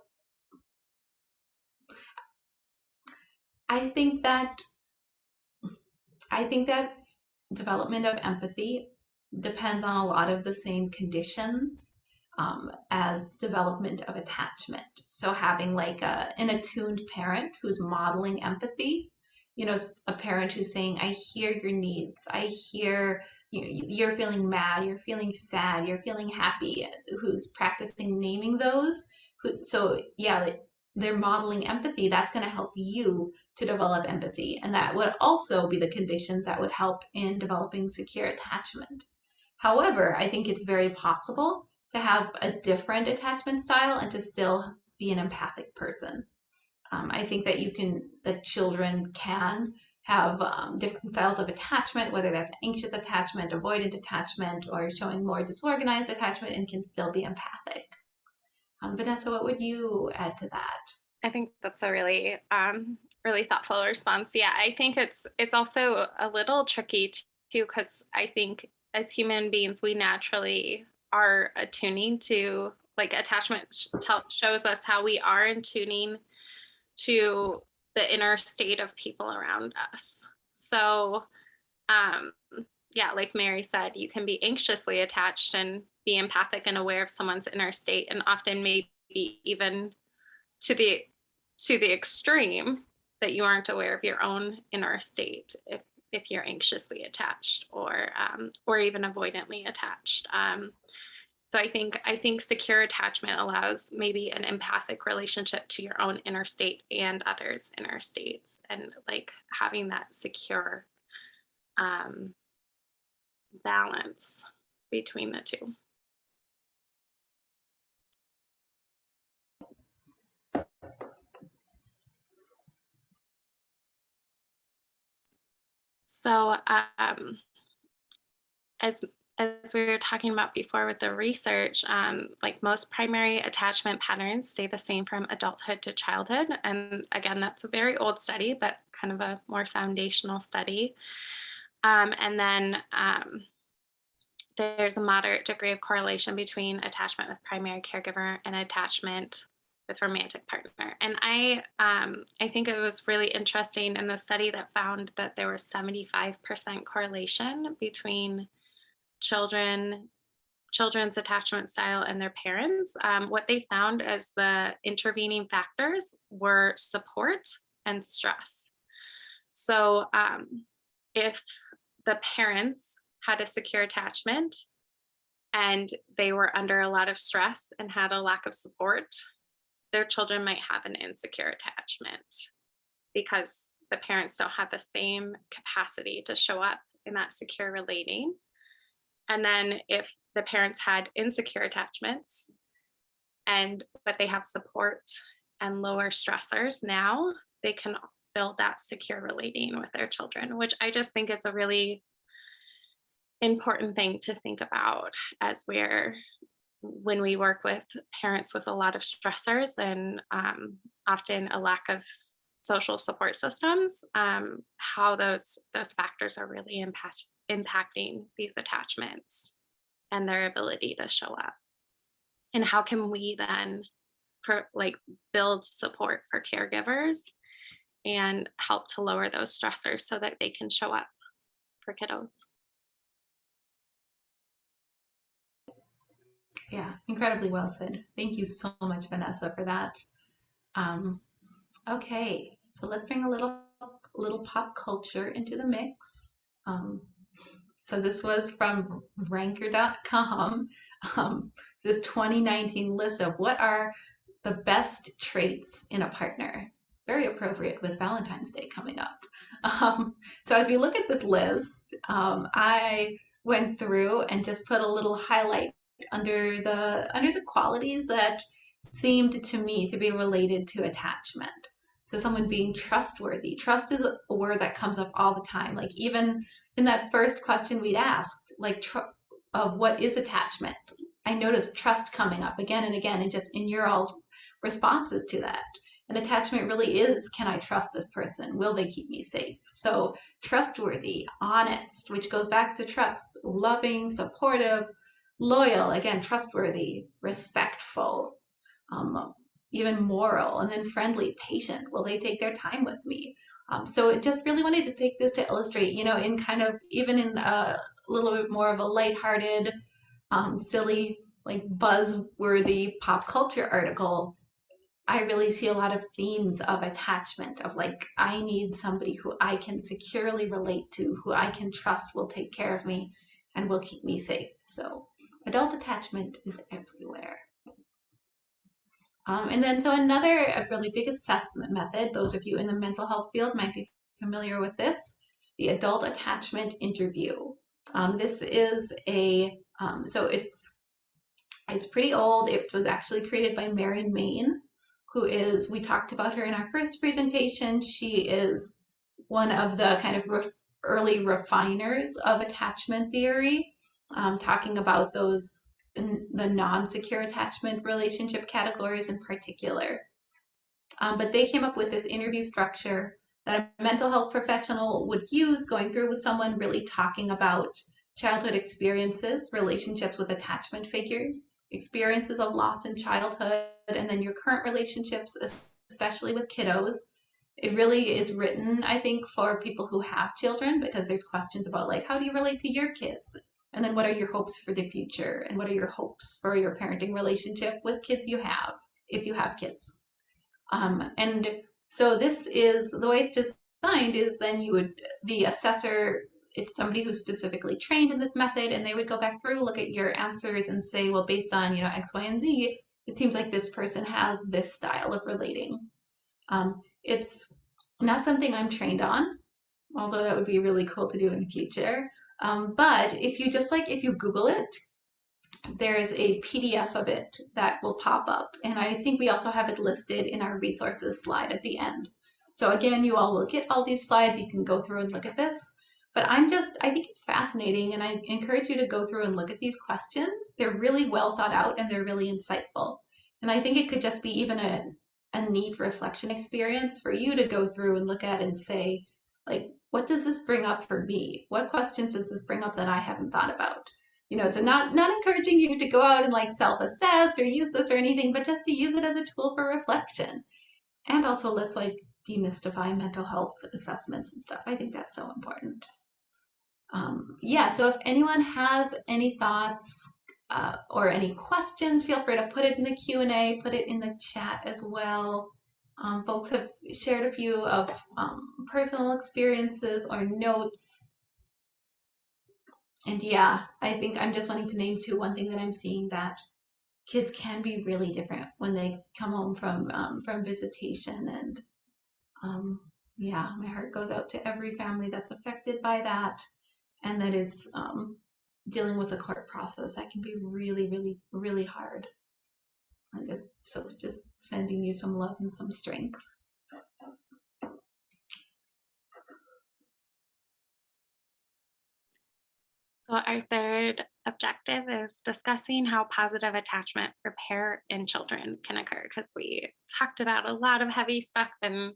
I think that development of empathy depends on a lot of the same conditions as development of attachment. So having like an attuned parent who's modeling empathy, a parent who's saying, I hear your needs, I hear you're feeling mad, you're feeling sad, you're feeling happy, who's practicing naming those. So yeah, they're modeling empathy. That's going to help you to develop empathy. And that would also be the conditions that would help in developing secure attachment. However, I think it's very possible to have a different attachment style and to still be an empathic person. I think that children can have different styles of attachment, whether that's anxious attachment, avoidant attachment, or showing more disorganized attachment, and can still be empathic. Vanessa, what would you add to that? I think that's a really really thoughtful response. Yeah, I think it's also a little tricky too, because I think as human beings we naturally are attuning to, like, attachment shows us how we are in tuning to the inner state of people around us. So um yeah, like Mary said, you can be anxiously attached and be empathic and aware of someone's inner state, and often maybe even to the extreme that you aren't aware of your own inner state if you're anxiously attached or even avoidantly attached. So I think secure attachment allows maybe an empathic relationship to your own inner state and others' inner states, and like having that secure um, balance between the two. So as we were talking about before with the research, like most primary attachment patterns stay the same from adulthood to childhood. And again, that's a very old study, but kind of a more foundational study. And then there's a moderate degree of correlation between attachment with primary caregiver and attachment with romantic partner. And I think it was really interesting in the study that found that there was 75% correlation between children's attachment style and their parents. What they found as the intervening factors were support and stress. So if the parents had a secure attachment and they were under a lot of stress and had a lack of support, their children might have an insecure attachment because the parents don't have the same capacity to show up in that secure relating. And then if the parents had insecure attachments but they have support and lower stressors, now they can build that secure relating with their children, which I just think is a really important thing to think about as when we work with parents with a lot of stressors and often a lack of social support systems, how those factors are really impacting these attachments and their ability to show up. And how can we then build support for caregivers and help to lower those stressors so that they can show up for kiddos. Yeah, incredibly well said. Thank you so much, Vanessa, for that. Okay, so let's bring a little pop culture into the mix. So this was from ranker.com, this 2019 list of what are the best traits in a partner. Very appropriate with Valentine's Day coming up. So as we look at this list, I went through and just put a little highlight under the qualities that seemed to me to be related to attachment. So someone being trustworthy. Trust is a word that comes up all the time. Like even in that first question we'd asked, like of what is attachment? I noticed trust coming up again and again, and just in your all's responses to that. And attachment really is, can I trust this person? Will they keep me safe? So trustworthy, honest, which goes back to trust, loving, supportive, loyal, again, trustworthy, respectful, even moral, and then friendly, patient. Will they take their time with me? So it just really wanted to take this to illustrate, in kind of even in a little bit more of a lighthearted, silly, like buzzworthy pop culture article. I really see a lot of themes of attachment, of like, I need somebody who I can securely relate to, who I can trust will take care of me and will keep me safe. So adult attachment is everywhere. And then so a really big assessment method, those of you in the mental health field might be familiar with this, the adult attachment interview. This is so it's pretty old. It was actually created by Mary and Vanessa, we talked about her in our first presentation. She is one of the kind of early refiners of attachment theory, talking about those the non-secure attachment relationship categories in particular. But they came up with this interview structure that a mental health professional would use going through with someone, really talking about childhood experiences, relationships with attachment figures, experiences of loss in childhood, and then your current relationships, especially with kiddos. It really is written, I think, for people who have children, because there's questions about like, how do you relate to your kids? And then what are your hopes for the future? And what are your hopes for your parenting relationship with kids you have, if you have kids? And so this is, the way it's designed is then the assessor, it's somebody who's specifically trained in this method, and they would go back through, look at your answers and say, well, based on, X, Y, and Z, it seems like this person has this style of relating. It's not something I'm trained on, although that would be really cool to do in the future. But if you Google it, there's a PDF of it that will pop up. And I think we also have it listed in our resources slide at the end. So again, you all will get all these slides. You can go through and look at this. But I think it's fascinating, and I encourage you to go through and look at these questions. They're really well thought out and they're really insightful. And I think it could just be even a neat reflection experience for you to go through and look at and say, like, what does this bring up for me? What questions does this bring up that I haven't thought about? So not encouraging you to go out and like self-assess or use this or anything, but just to use it as a tool for reflection. And also let's like demystify mental health assessments and stuff. I think that's so important. Yeah, so if anyone has any thoughts or any questions, feel free to put it in the Q&A, put it in the chat as well. Folks have shared a few of personal experiences or notes. And yeah, I think I'm just wanting to name too, one thing that I'm seeing, that kids can be really different when they come home from visitation. And yeah, my heart goes out to every family that's affected by that, and that is dealing with the court process. That can be really, really, really hard. And just sending you some love and some strength. So our third objective is discussing how positive attachment repair in children can occur, because we talked about a lot of heavy stuff, and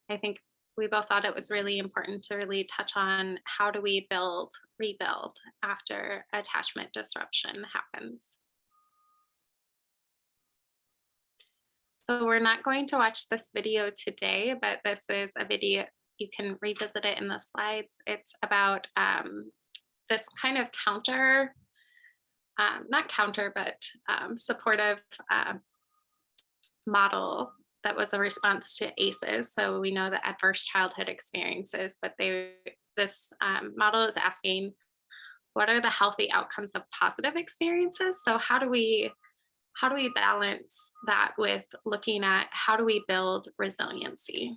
I think we both thought it was really important to really touch on how do we rebuild after attachment disruption happens. So we're not going to watch this video today, but this is a video, you can revisit it in the slides. It's about this kind of supportive model that was a response to ACEs. So we know the adverse childhood experiences, but this model is asking, what are the healthy outcomes of positive experiences? So how do we balance that with looking at how do we build resiliency?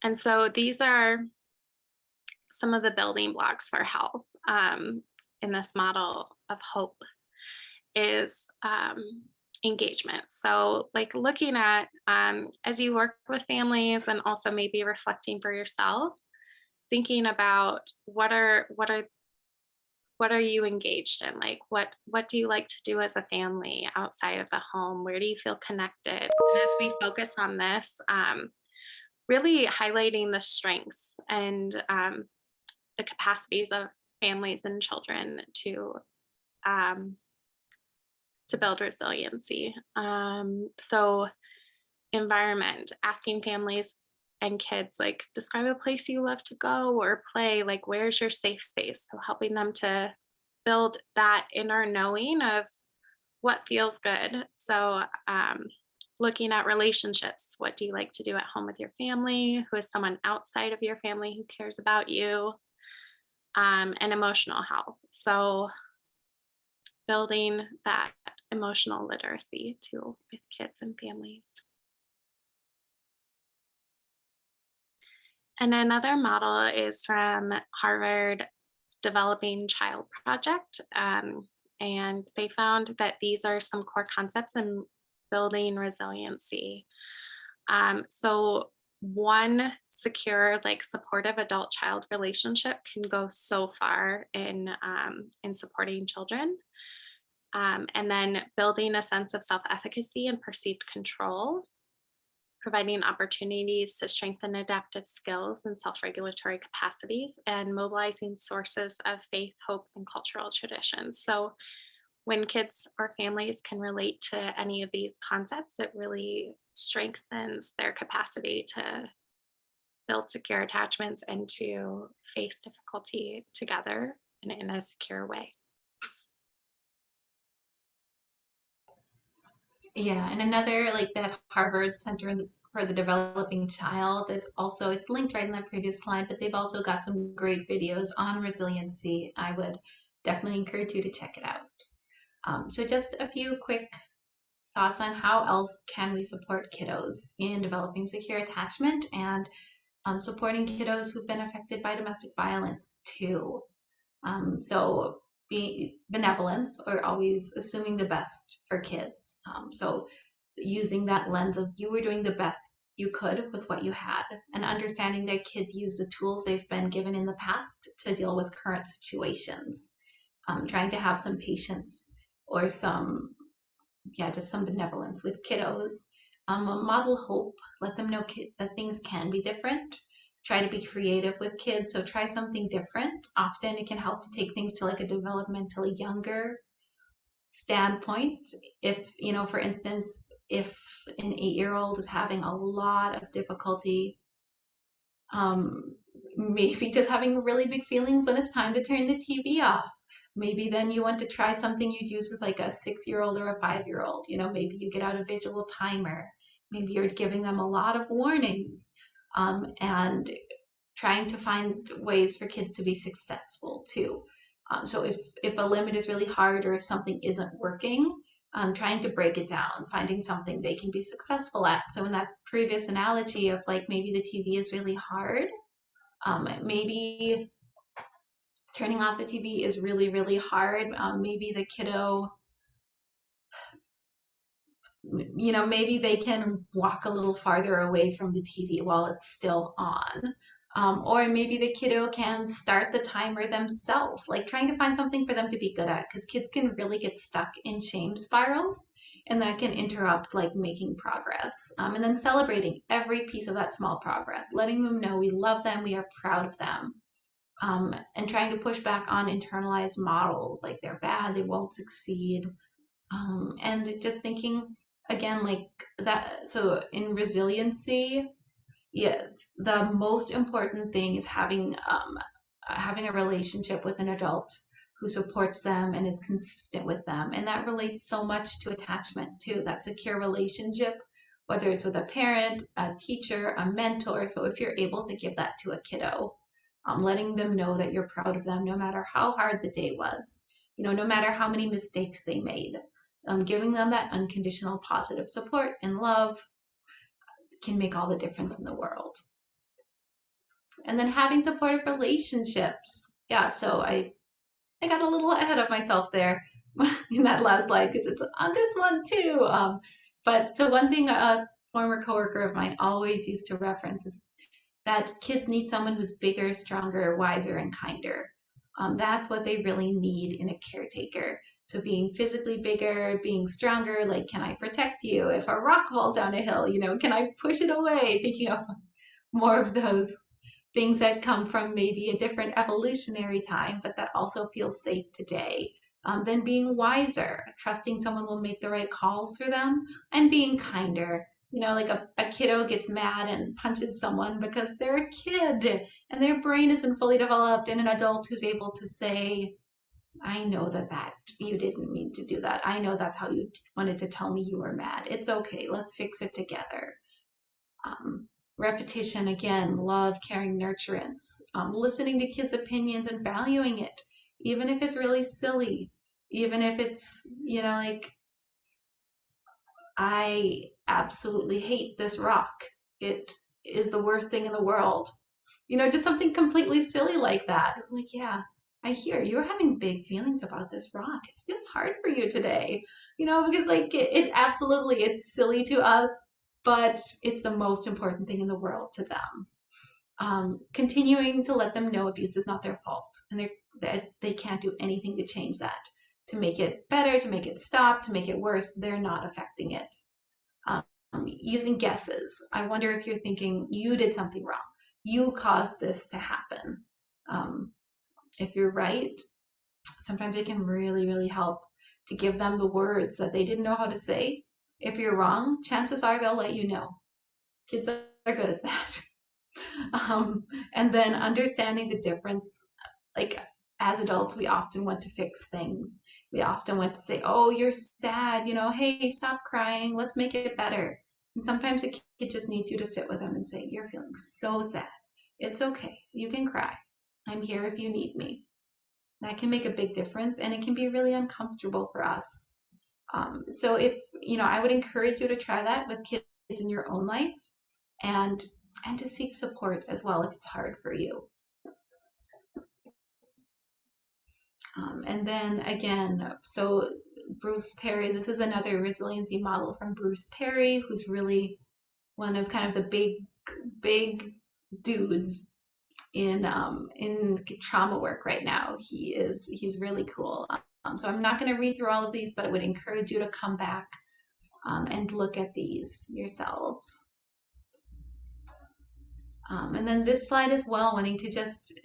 And so these are some of the building blocks for health in this model of hope is engagement. So like looking at, as you work with families and also maybe reflecting for yourself, thinking about what are you engaged in? Like what do you like to do as a family outside of the home? Where do you feel connected? And as we focus on this, really highlighting the strengths and the capacities of families and children to build resiliency. So environment, asking families and kids, like, describe a place you love to go or play, like where's your safe space? So helping them to build that inner knowing of what feels good. So looking at relationships, what do you like to do at home with your family? Who is someone outside of your family who cares about you? And emotional health. So building that emotional literacy too with kids and families. And another model is from Harvard Developing Child Project. And they found that these are some core concepts in building resiliency. So one secure, like supportive adult-child relationship can go so far in supporting children. And then building a sense of self-efficacy and perceived control, providing opportunities to strengthen adaptive skills and self-regulatory capacities, and mobilizing sources of faith, hope, and cultural traditions. So when kids or families can relate to any of these concepts, it really strengthens their capacity to build secure attachments and to face difficulty together in a secure way. Yeah, and another like that Harvard Center for the Developing Child, it's linked right in that previous slide, but they've also got some great videos on resiliency. I would definitely encourage you to check it out. So just a few quick thoughts on how else can we support kiddos in developing secure attachment and supporting kiddos who've been affected by domestic violence too. So benevolence, or always assuming the best for kids. So using that lens of you were doing the best you could with what you had, and understanding that kids use the tools they've been given in the past to deal with current situations. Trying to have some patience or just some benevolence with kiddos. Model hope, let them know that things can be different. Try to be creative with kids, so try something different. Often it can help to take things to like a developmentally younger standpoint. If, for instance, if an 8-year-old is having a lot of difficulty, maybe just having really big feelings when it's time to turn the TV off. Maybe then you want to try something you'd use with like a 6-year-old or a 5-year-old. Maybe you get out a visual timer. Maybe you're giving them a lot of warnings, and trying to find ways for kids to be successful too. So if a limit is really hard, or if something isn't working, trying to break it down, finding something they can be successful at. So in that previous analogy of like maybe the TV is really hard, maybe turning off the TV is really, really hard. Maybe the kiddo, maybe they can walk a little farther away from the TV while it's still on. Or maybe the kiddo can start the timer themselves, like trying to find something for them to be good at, because kids can really get stuck in shame spirals, and that can interrupt like making progress. And then celebrating every piece of that small progress, letting them know we love them, we are proud of them. And trying to push back on internalized models like they're bad, they won't succeed. And just thinking again like that. So in resiliency, yeah, the most important thing is having a relationship with an adult who supports them and is consistent with them. And that relates so much to attachment too, that secure relationship, whether it's with a parent, a teacher, a mentor. So if you're able to give that to a kiddo, letting them know that you're proud of them no matter how hard the day was, no matter how many mistakes they made, giving them that unconditional positive support and love can make all the difference in the world. And then having supportive relationships. Yeah, so I got a little ahead of myself there in that last slide, because it's on this one too. But so one thing a former coworker of mine always used to reference is that kids need someone who's bigger, stronger, wiser, and kinder. That's what they really need in a caretaker. So being physically bigger, being stronger, like, can I protect you? If a rock falls down a hill, can I push it away? Thinking of more of those things that come from maybe a different evolutionary time, but that also feel safe today. Then being wiser, trusting someone will make the right calls for them, and being kinder. Like a kiddo gets mad and punches someone because they're a kid and their brain isn't fully developed, and an adult who's able to say, I know that you didn't mean to do that. I know that's how you wanted to tell me you were mad. It's okay. Let's fix it together. Repetition, again, love, caring, nurturance, listening to kids' opinions and valuing it, even if it's really silly, even if it's, like, I absolutely hate this rock. It is the worst thing in the world. Just something completely silly like that. Like, yeah, I hear you're having big feelings about this rock. It feels hard for you today, because like it absolutely, it's silly to us, but it's the most important thing in the world to them. continuing to let them know abuse is not their fault, and that they can't do anything to change that, to make it better, to make it stop, to make it worse. They're not affecting it. Using guesses. I wonder if you're thinking you did something wrong. You caused this to happen. If you're right, sometimes it can really, really help to give them the words that they didn't know how to say. If you're wrong, chances are they'll let you know. Kids are good at that. And then understanding the difference, like as adults, we often want to fix things. We often want to say, oh, you're sad, hey, stop crying, let's make it better. And sometimes a kid just needs you to sit with them and say, you're feeling so sad. It's okay, you can cry. I'm here if you need me. That can make a big difference, and it can be really uncomfortable for us. So if, I would encourage you to try that with kids in your own life, and to seek support as well if it's hard for you. And then again, so Bruce Perry, this is another resiliency model from Bruce Perry, who's really one of kind of the big dudes in trauma work right now. He's really cool. So I'm not going to read through all of these, but I would encourage you to come back and look at these yourselves. And then this slide as well, wanting to just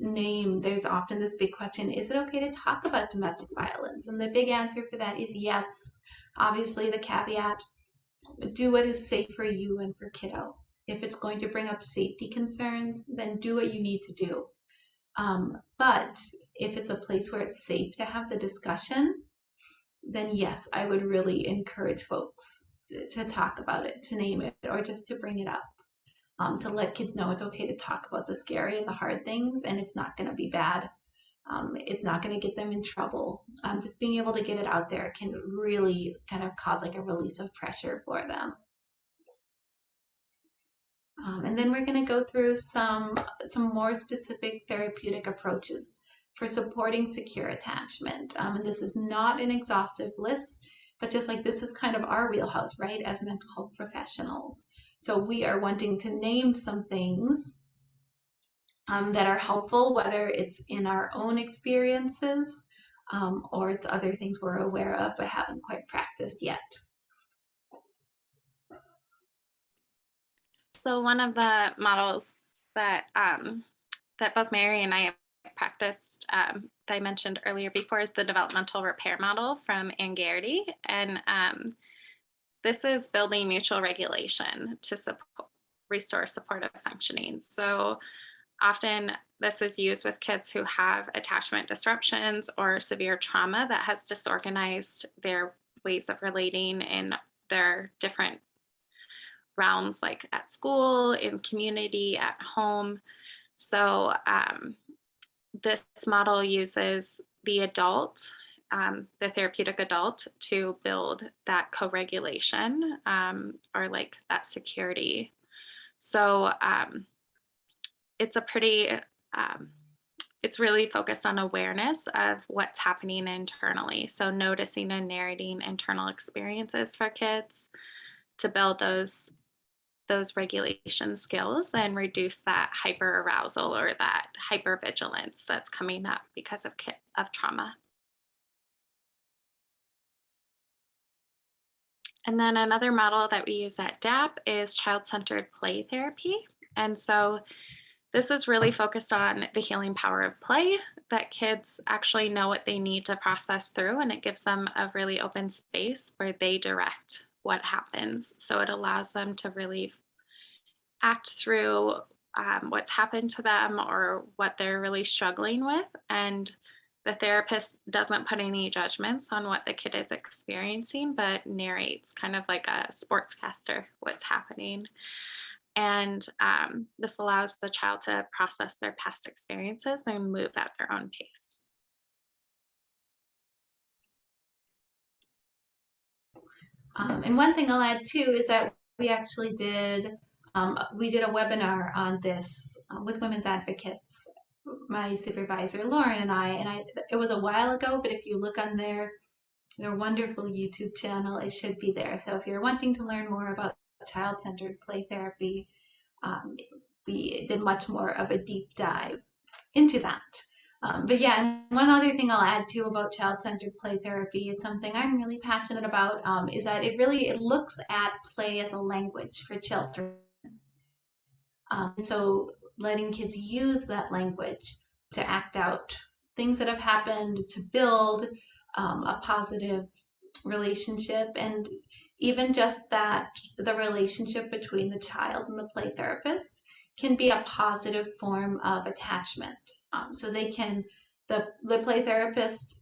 name, there's often this big question, is it okay to talk about domestic violence? And the big answer for that is yes. Obviously the caveat, do what is safe for you and for kiddo. If it's going to bring up safety concerns, then do what you need to do. But if it's a place where it's safe to have the discussion, then yes, I would really encourage folks to talk about it, to name it, or just to bring it up. To let kids know it's okay to talk about the scary and the hard things, and it's not going to be bad. It's not going to get them in trouble. Just being able to get it out there can really kind of cause like a release of pressure for them. And then we're going to go through some more specific therapeutic approaches for supporting secure attachment. And this is not an exhaustive list, but just like this is kind of our wheelhouse, right, as mental health professionals. So we are wanting to name some things that are helpful, whether it's in our own experiences or it's other things we're aware of but haven't quite practiced yet. So one of the models that that both Mary and I have practiced that I mentioned earlier before is the developmental repair model from Ann Garrity. And this is building mutual regulation to restore supportive functioning. So often this is used with kids who have attachment disruptions or severe trauma that has disorganized their ways of relating in their different realms, like at school, in community, at home. So this model uses the adult, the therapeutic adult, to build that co-regulation or like that security. So it's a pretty, it's really focused on awareness of what's happening internally. So noticing and narrating internal experiences for kids to build those regulation skills and reduce that hyper arousal or that hyper vigilance that's coming up because of trauma. And then another model that we use at DAP is child-centered play therapy. And so this is really focused on the healing power of play, that kids actually know what they need to process through, and it gives them a really open space where they direct what happens. So it allows them to really act through what's happened to them or what they're really struggling with. And the therapist doesn't put any judgments on what the kid is experiencing, but narrates kind of like a sportscaster what's happening. And this allows the child to process their past experiences and move at their own pace. And one thing I'll add too is that we actually did a webinar on this with women's advocates, my supervisor Lauren and I, it was a while ago, but if you look on their wonderful YouTube channel, it should be there. So if you're wanting to learn more about child-centered play therapy, we did much more of a deep dive into that. But yeah, and one other thing I'll add too about child-centered play therapy, it's something I'm really passionate about, is that it looks at play as a language for children. So letting kids use that language to act out things that have happened, to build a positive relationship, and even just that the relationship between the child and the play therapist can be a positive form of attachment. So they can, the play therapist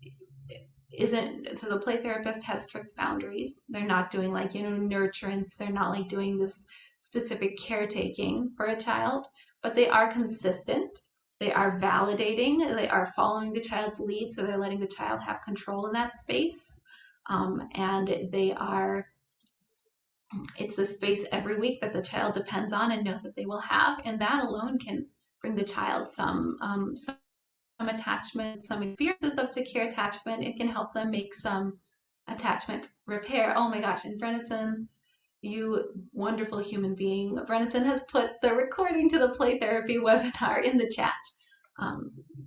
the play therapist has strict boundaries. They're not doing like, nurturance. They're not like doing this specific caretaking for a child, but they are consistent. They are validating. They are following the child's lead. So they're letting the child have control in that space. And it's the space every week that the child depends on and knows that they will have. And that alone can bring the child some attachment, some experiences of secure attachment. It can help them make some attachment repair. Oh my gosh, and Brennison, you wonderful human being. Brennison has put the recording to the play therapy webinar in the chat.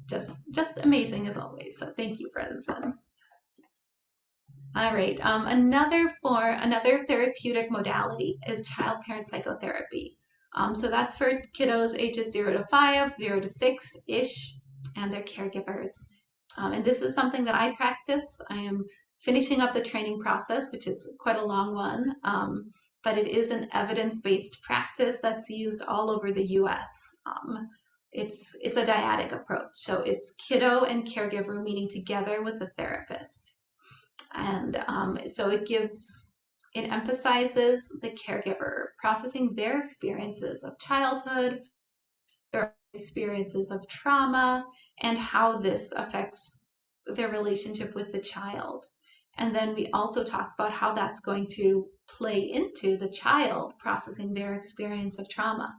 Just amazing as always. So thank you, Brennison. All right, another therapeutic modality is child-parent psychotherapy. So that's for kiddos ages 0 to 5, 0 to 6-ish, and their caregivers. And this is something that I practice. I am finishing up the training process, which is quite a long one, but it is an evidence-based practice that's used all over the US. It's a dyadic approach. So it's kiddo and caregiver meeting together with the therapist. And so it emphasizes the caregiver processing their experiences of childhood, their experiences of trauma, and how this affects their relationship with the child. And then we also talk about how that's going to play into the child processing their experience of trauma.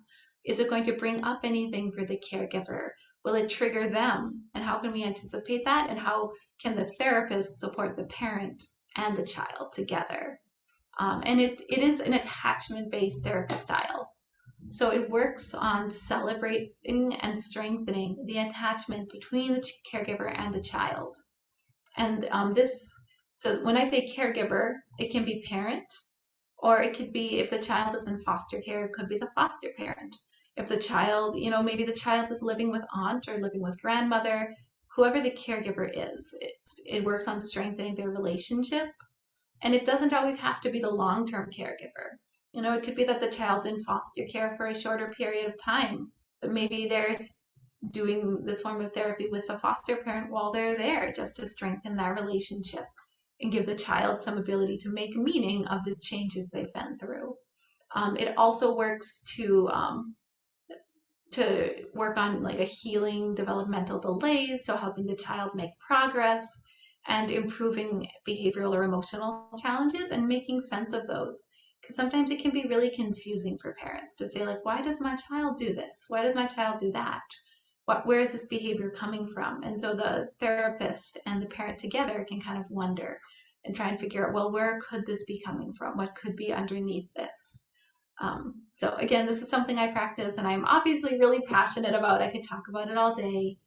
Is it going to bring up anything for the caregiver? Will it trigger them? And how can we anticipate that? And how can the therapist support the parent and the child together? And it is an attachment-based therapy style. So it works on celebrating and strengthening the attachment between the caregiver and the child. And so when I say caregiver, it can be parent, or it could be, if the child is in foster care, it could be the foster parent. If the child, maybe the child is living with aunt or living with grandmother, whoever the caregiver is, it works on strengthening their relationship. And it doesn't always have to be the long-term caregiver. It could be that the child's in foster care for a shorter period of time, but maybe they're doing this form of therapy with the foster parent while they're there, just to strengthen that relationship and give the child some ability to make meaning of the changes they've been through. It also works to work on like a healing developmental delays, so helping the child make progress and improving behavioral or emotional challenges and making sense of those. Because sometimes it can be really confusing for parents to say, like, why does my child do this? Why does my child do that? Where is this behavior coming from? And so the therapist and the parent together can kind of wonder and try and figure out, well, where could this be coming from? What could be underneath this? So again, this is something I practice and I'm obviously really passionate about. I could talk about it all day.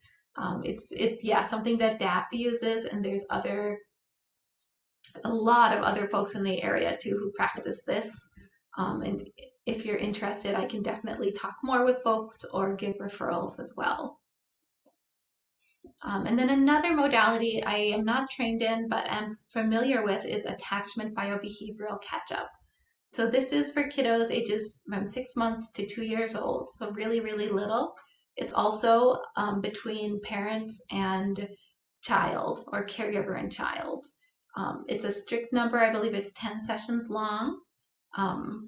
It's something that DAP uses, and there's a lot of other folks in the area too who practice this. And if you're interested, I can definitely talk more with folks or give referrals as well. And then another modality I am not trained in, but am familiar with, is attachment biobehavioral catch-up. So this is for kiddos ages from 6 months to 2 years old, so really, really little. It's also between parent and child, or caregiver and child. It's a strict number. I believe it's 10 sessions long,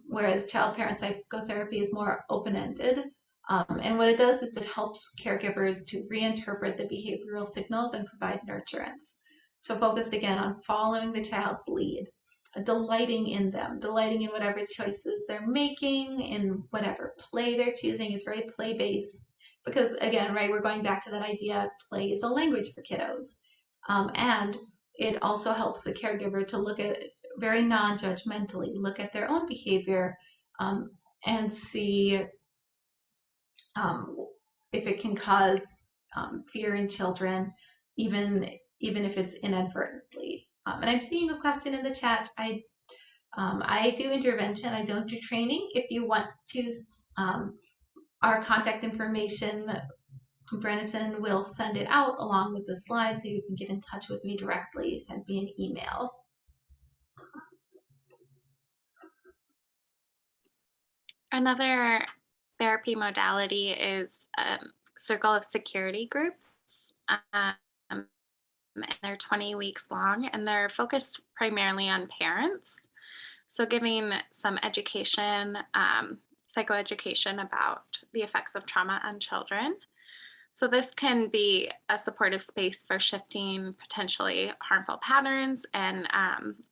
whereas child-parent psychotherapy is more open-ended. And what it does is it helps caregivers to reinterpret the behavioral signals and provide nurturance. So focused again on following the child's lead, delighting in them, delighting in whatever choices they're making, in whatever play they're choosing. It's very play-based because, again, right, we're going back to that idea, play is a language for kiddos. And it also helps the caregiver to look at it very non-judgmentally, look at their own behavior and see if it can cause fear in children, even if it's inadvertently. And I'm seeing a question in the chat. I do intervention. I don't do training. If you want to choose our contact information, Brennison will send it out along with the slides so you can get in touch with me directly. Send me an email. Another therapy modality is circle of security groups. And they're 20 weeks long, and they're focused primarily on parents. So giving some education, psychoeducation about the effects of trauma on children. So this can be a supportive space for shifting potentially harmful patterns and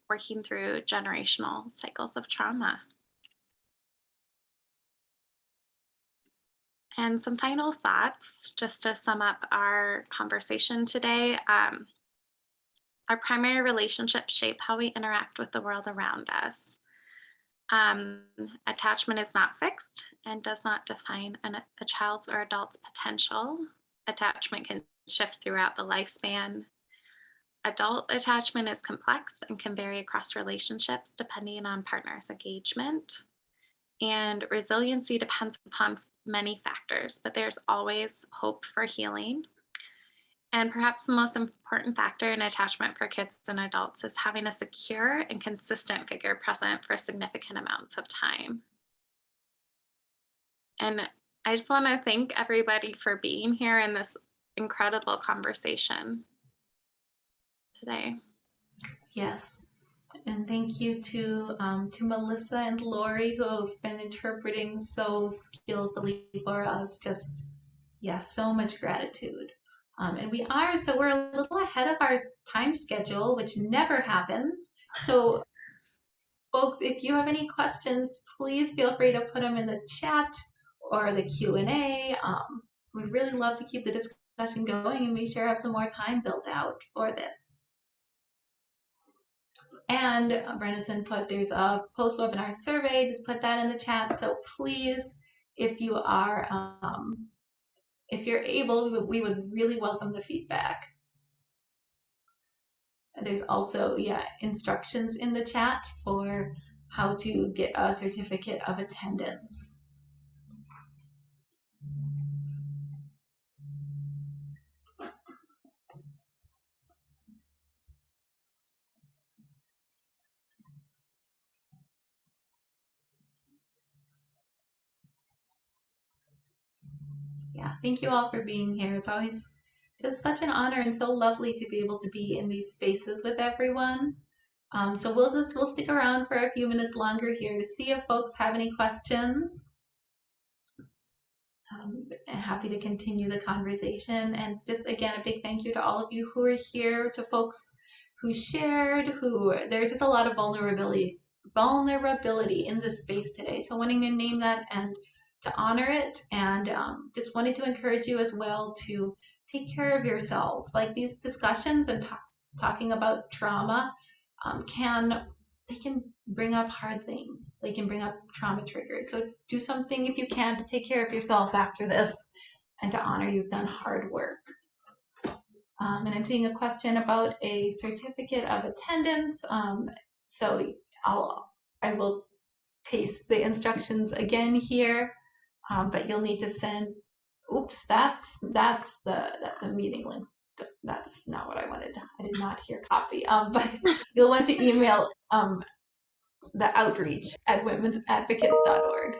working through generational cycles of trauma. And some final thoughts, just to sum up our conversation today. Our primary relationships shape how we interact with the world around us. Attachment is not fixed and does not define a child's or adult's potential. Attachment can shift throughout the lifespan. Adult attachment is complex and can vary across relationships depending on partners' engagement. And resiliency depends upon many factors, but there's always hope for healing. And perhaps the most important factor in attachment for kids and adults is having a secure and consistent figure present for significant amounts of time. And I just want to thank everybody for being here in this incredible conversation today. Yes. And thank you to Melissa and Lori, who have been interpreting so skillfully for us. Just, yes, so much gratitude. And we're a little ahead of our time schedule, which never happens. So folks, if you have any questions, please feel free to put them in the chat or the Q&A. We'd really love to keep the discussion going and make sure I have some more time built out for this. And Brennison put, there's a post-webinar survey, just put that in the chat. So please, if you are, if you're able, we would really welcome the feedback. And there's also, instructions in the chat for how to get a certificate of attendance. Yeah, thank you all for being here. It's always just such an honor and so lovely to be able to be in these spaces with everyone. So we'll stick around for a few minutes longer here to see if folks have any questions. Happy to continue the conversation, and just again a big thank you to all of you who are here, to folks who shared, there's just a lot of vulnerability in this space today. So wanting to name that and to honor it, and just wanted to encourage you as well to take care of yourselves. Like these discussions and talking about trauma can bring up hard things. They can bring up trauma triggers. So do something if you can to take care of yourselves after this and to honor you've done hard work. And I'm seeing a question about a certificate of attendance. So I will paste the instructions again here, but you'll need to send, oops, that's a meeting link. That's not what I wanted. I did not hear copy, but you'll want to email the outreach at womensadvocates.org.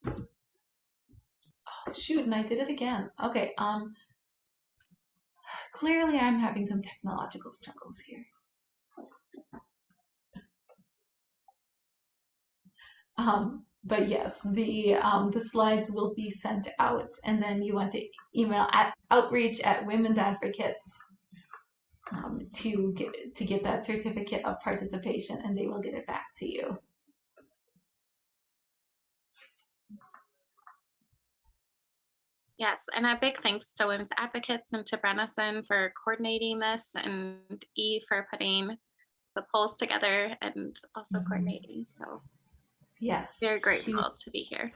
Oh, shoot, and I did it again. Okay, clearly I'm having some technological struggles here. But yes, the slides will be sent out, and then you want to email at outreach at Women's Advocates to get that certificate of participation, and they will get it back to you. Yes, and a big thanks to Women's Advocates and to Brennison for coordinating this, and E for putting the polls together and also coordinating. So yes, very grateful to be here.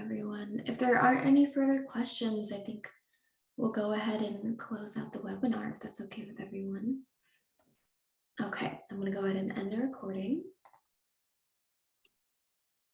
everyone. If there aren't any further questions, I think we'll go ahead and close out the webinar if that's okay with everyone. Okay, I'm going to go ahead and end the recording.